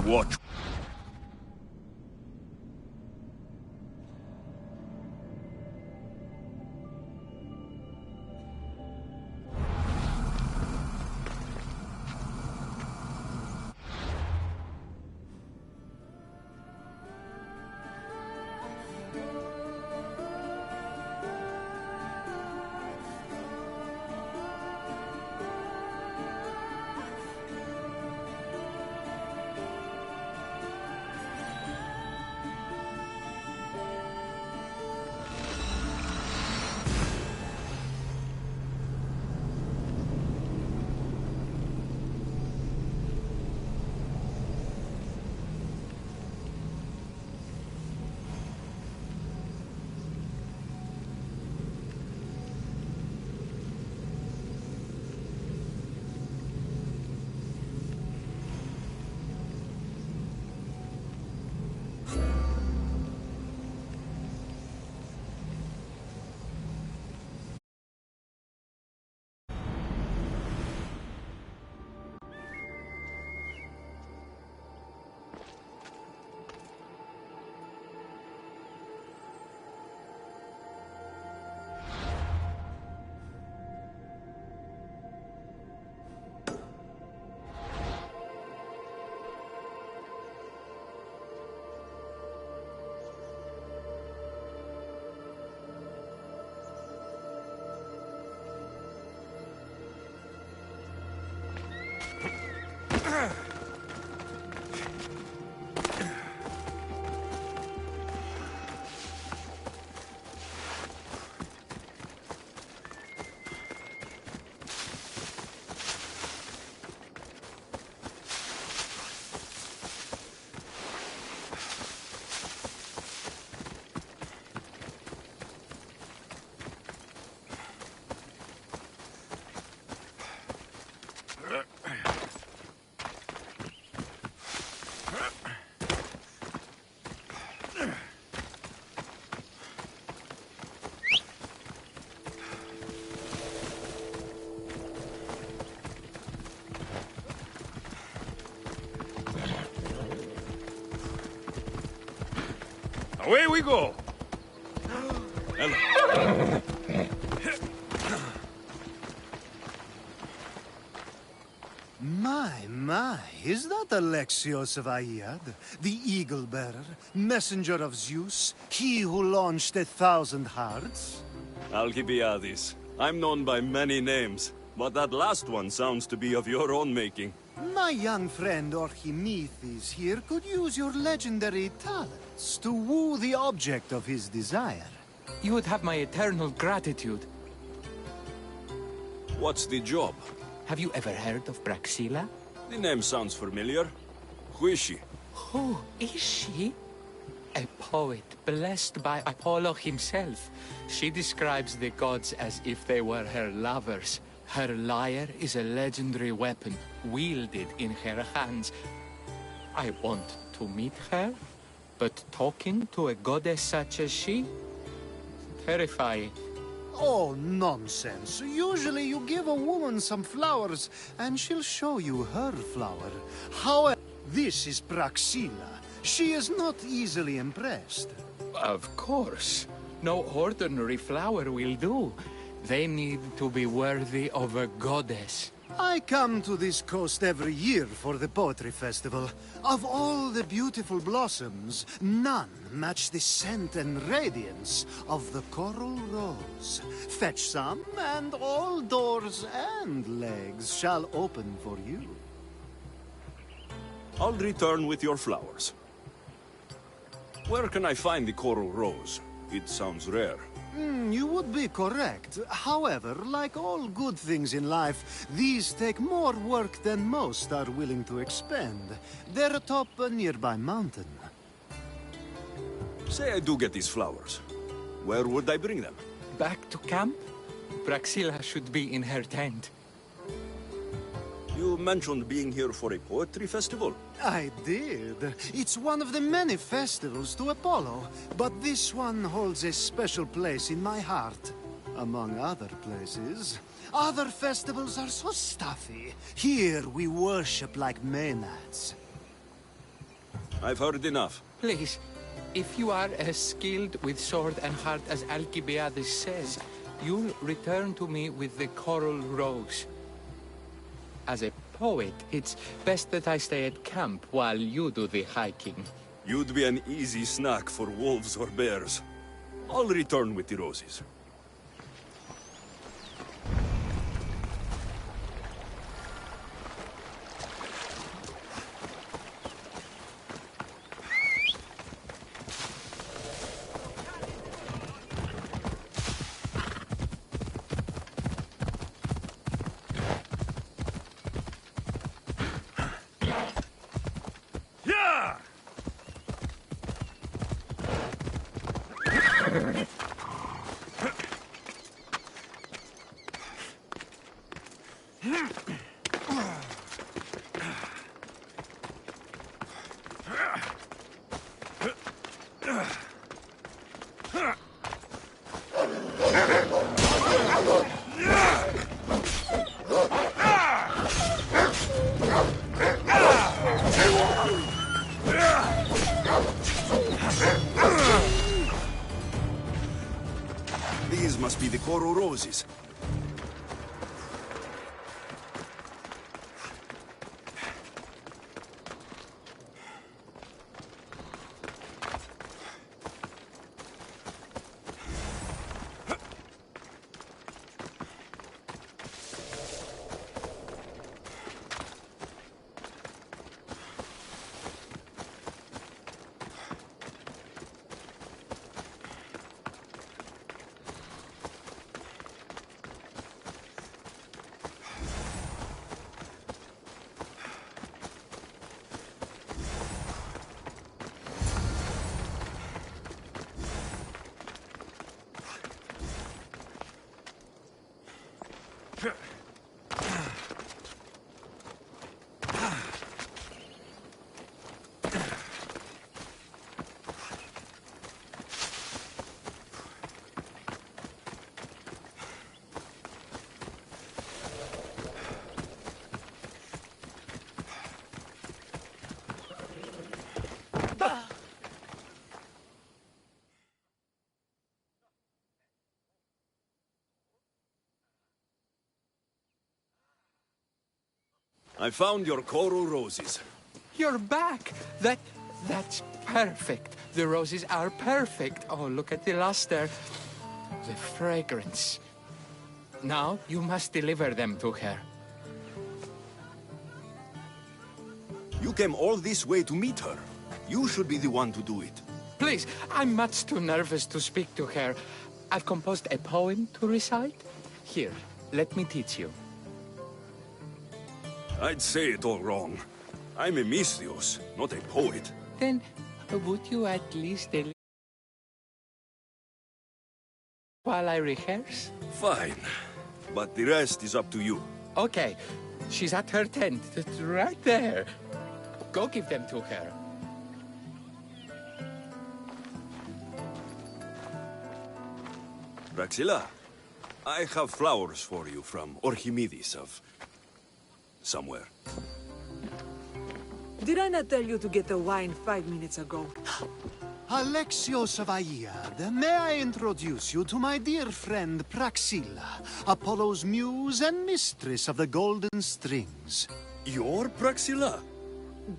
Watch. Away we go! Hello. My, is that Alexios of Aiad, the Eagle-Bearer, messenger of Zeus, he who launched 1,000 hearts? Alcibiades. I'm known by many names, but that last one sounds to be of your own making. My young friend Archimedes here could use your legendary talents to woo the object of his desire. You would have my eternal gratitude. What's the job? Have you ever heard of Praxilla? The name sounds familiar. Who is she? Who is she? A poet blessed by Apollo himself. She describes the gods as if they were her lovers. Her lyre is a legendary weapon, wielded in her hands. I want to meet her, but talking to a goddess such as she? Terrifying. Oh, nonsense. Usually you give a woman some flowers, and she'll show you her flower. However, this is Praxilla. She is not easily impressed. Of course. No ordinary flower will do. They need to be worthy of a goddess. I come to this coast every year for the Poetry Festival. Of all the beautiful blossoms, none match the scent and radiance of the coral rose. Fetch some, and all doors and legs shall open for you. I'll return with your flowers. Where can I find the coral rose? It sounds rare. You would be correct. However, like all good things in life, these take more work than most are willing to expend. They're atop a nearby mountain. Say I do get these flowers. Where would I bring them? Back to camp? Praxilla should be in her tent. You mentioned being here for a poetry festival. I did. It's one of the many festivals to Apollo, but this one holds a special place in my heart. Among other places. Other festivals are so stuffy. Here we worship like Maenads. I've heard enough. Please, if you are as skilled with sword and heart as Alcibiades says, you'll return to me with the coral rose. As a poet, it's best that I stay at camp while you do the hiking. You'd be an easy snack for wolves or bears. I'll return with the roses. These must be the coral roses. I found your coral roses. You're back! That's perfect. The roses are perfect. Oh, look at the luster. The fragrance. Now, you must deliver them to her. You came all this way to meet her. You should be the one to do it. Please, I'm much too nervous to speak to her. I've composed a poem to recite. Here, let me teach you. I'd say it all wrong. I'm a Misthios, not a poet. Then, would you at least while I rehearse? Fine. But the rest is up to you. Okay. She's at her tent. It's right there. Go give them to her. Praxilla, I have flowers for you from Orchimedes of... somewhere. Did I not tell you to get the wine 5 minutes ago? Alexios of Aiad, may I introduce you to my dear friend Praxilla, Apollo's muse and mistress of the golden strings. You're Praxilla?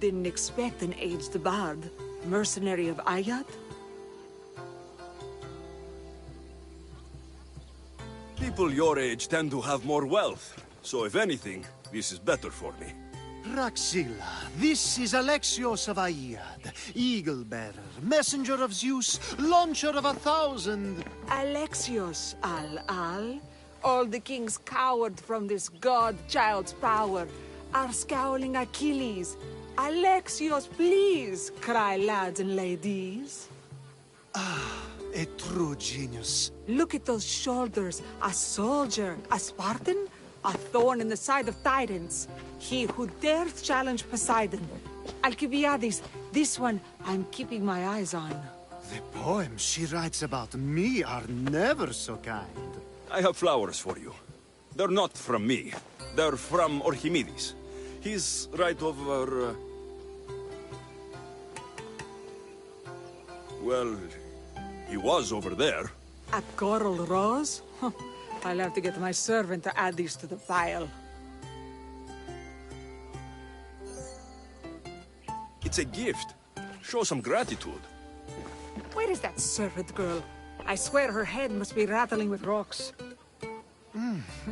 Didn't expect an aged bard. Mercenary of Aiad? People your age tend to have more wealth, so if anything, this is better for me. Praxilla, this is Alexios of Aiad, Eagle-bearer, messenger of Zeus, launcher of 1,000... Alexios, Al-Al. All the kings cowered from this god-child's power. Are scowling Achilles. Alexios, please, cry lads and ladies. Ah, a true genius. Look at those shoulders. A soldier, a Spartan? a thorn in the side of tyrants. He who dares challenge Poseidon. Alcibiades, this one I'm keeping my eyes on. The poems she writes about me are never so kind. I have flowers for you. They're not from me. They're from Archimedes. He's right over... Well, he was over there. At Coral Rose? I'll have to get my servant to add these to the file. It's a gift. Show some gratitude. Where is that servant girl? I swear her head must be rattling with rocks.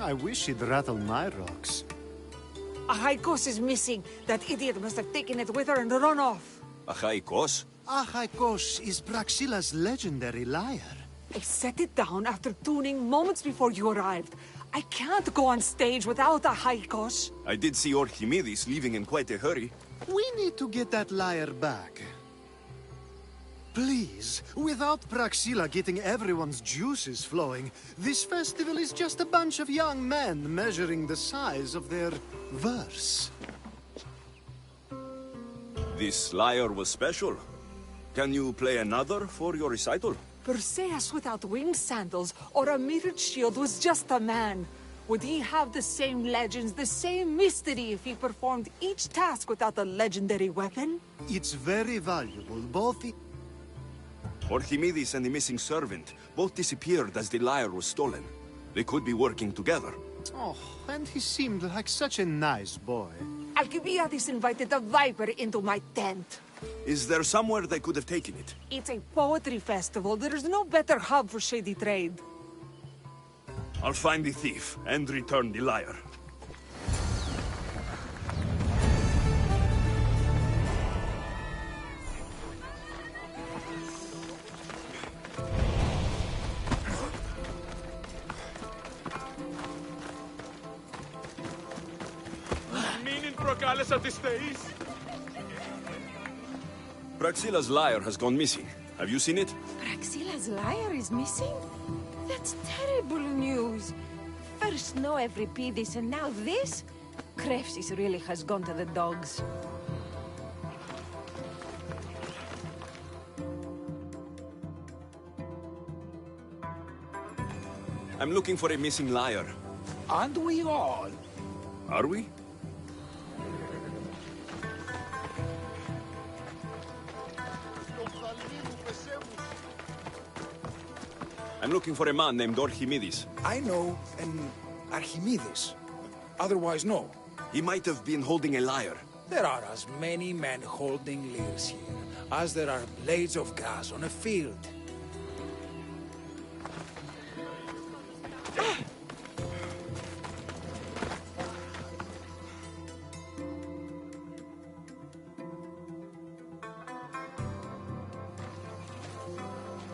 I wish she'd rattle my rocks. Achaikos is missing. That idiot must have taken it with her and run off. Achaikos? Achaikos is Praxila's legendary lyre. I set it down after tuning moments before you arrived. I can't go on stage without Achaikos. I did see Archimedes leaving in quite a hurry. We need to get that lyre back. Please, without Praxila getting everyone's juices flowing, this festival is just a bunch of young men measuring the size of their verse. This lyre was special. Can you play another for your recital? Perseus without winged sandals or a mirrored shield was just a man. Would he have the same legends, the same mystery if he performed each task without a legendary weapon? It's very valuable, both... Archimedes and the missing servant both disappeared as the lyre was stolen. They could be working together. Oh, and he seemed like such a nice boy. Alcibiades invited a viper into my tent. Is there somewhere they could have taken it? It's a poetry festival. There's no better hub for shady trade. I'll find the thief and return the lyre. Praxila's lyre has gone missing. Have you seen it? Praxila's lyre is missing? That's terrible news. First no Euripides and now this? Krepsis really has gone to the dogs. I'm looking for a missing lyre. Aren't we all? Are we? I'm looking for a man named Archimedes. I know an Archimedes. Otherwise, no. He might have been holding a lyre. There are as many men holding lyres here as there are blades of grass on a field.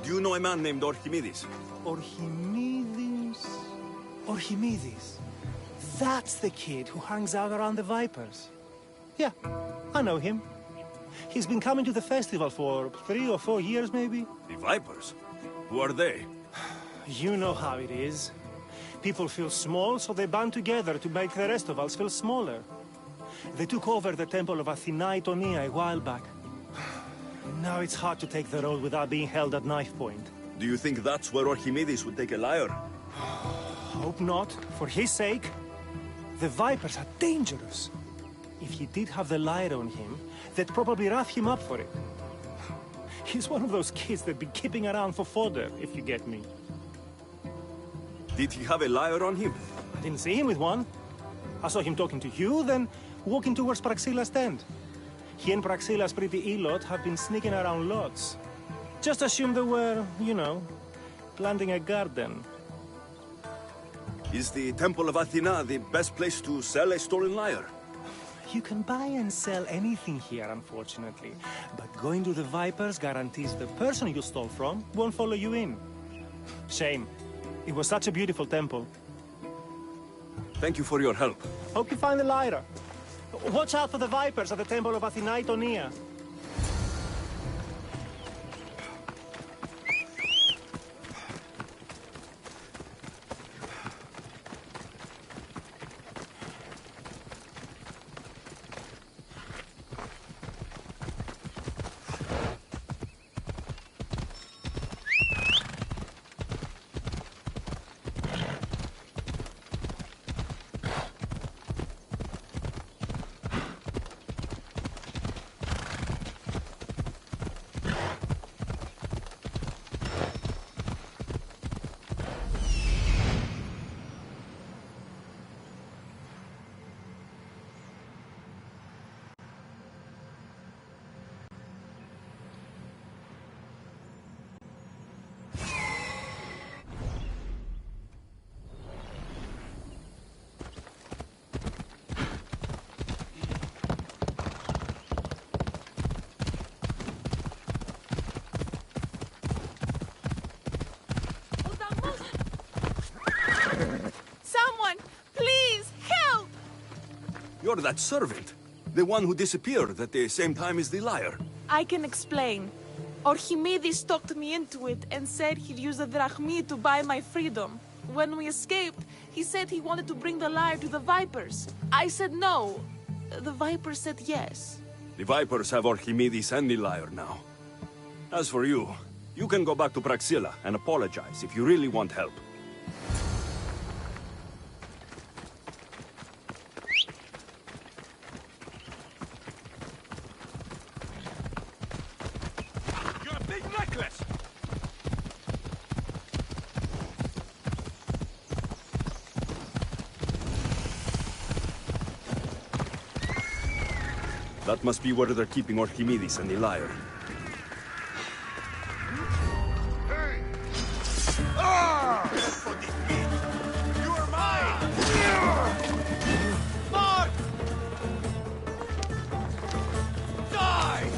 Do you know a man named Archimedes? Archimedes? Archimedes. That's the kid who hangs out around the Vipers. Yeah, I know him. He's been coming to the festival for 3 or 4 years, maybe. The Vipers? Who are they? You know how it is. People feel small, so they band together to make the rest of us feel smaller. They took over the temple of Athena Itonia a while back. Now it's hard to take the road without being held at knife point. Do you think that's where Archimedes would take a lyre? Hope not. For his sake. The Vipers are dangerous. If he did have the lyre on him, they'd probably rough him up for it. He's one of those kids that'd be keeping around for fodder, if you get me. Did he have a lyre on him? I didn't see him with one. I saw him talking to you, then walking towards Praxila's tent. He and Praxila's pretty Elot have been sneaking around lots. Just assume they were, you know, planting a garden. Is the Temple of Athena the best place to sell a stolen lyre? You can buy and sell anything here, unfortunately. But going to the Vipers guarantees the person you stole from won't follow you in. Shame. It was such a beautiful temple. Thank you for your help. Hope you find the lyre. Watch out for the Vipers at the temple of Athena Itonia. You're that servant. The one who disappeared at the same time as the liar. I can explain. Archimedes talked me into it and said he'd use the drachmi to buy my freedom. When we escaped, he said he wanted to bring the liar to the Vipers. I said no. The Vipers said yes. The Vipers have Archimedes and the liar now. As for you, you can go back to Praxilla and apologize if you really want help. You're a big necklace! That must be where they're keeping Archimedes and the liar. You are mine! Mark! Die!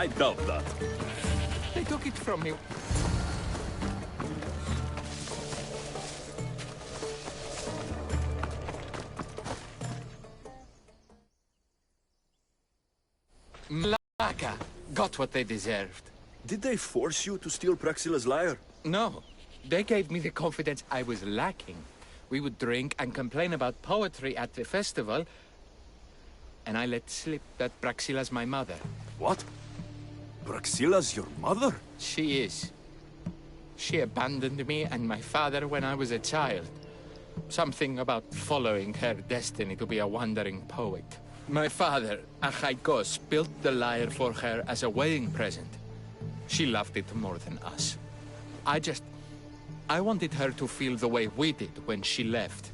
I doubt that. They took it from me. Malaka got what they deserved. Did they force you to steal Praxila's lyre? No. They gave me the confidence I was lacking. We would drink and complain about poetry at the festival, and I let slip that Praxila's my mother. What? Praxila's your mother? She is. She abandoned me and my father when I was a child. Something about following her destiny to be a wandering poet. My father, Achaikos, built the lyre for her as a wedding present. She loved it more than us. I wanted her to feel the way we did when she left.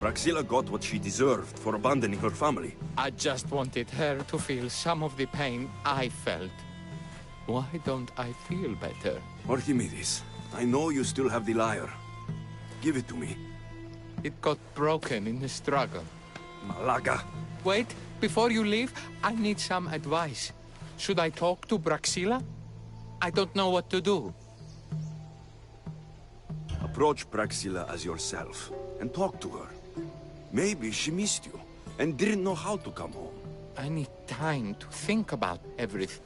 Praxila got what she deserved for abandoning her family. I just wanted her to feel some of the pain I felt. Why don't I feel better? Archimedes, I know you still have the lyre. Give it to me. It got broken in the struggle. Malaga. Wait, before you leave, I need some advice. Should I talk to Praxila? I don't know what to do. Approach Praxila as yourself and talk to her. Maybe she missed you and didn't know how to come home. I need time to think about everything.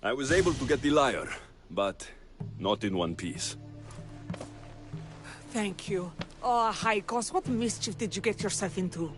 I was able to get the lyre, but not in one piece. Thank you. Oh, Haikos, what mischief did you get yourself into?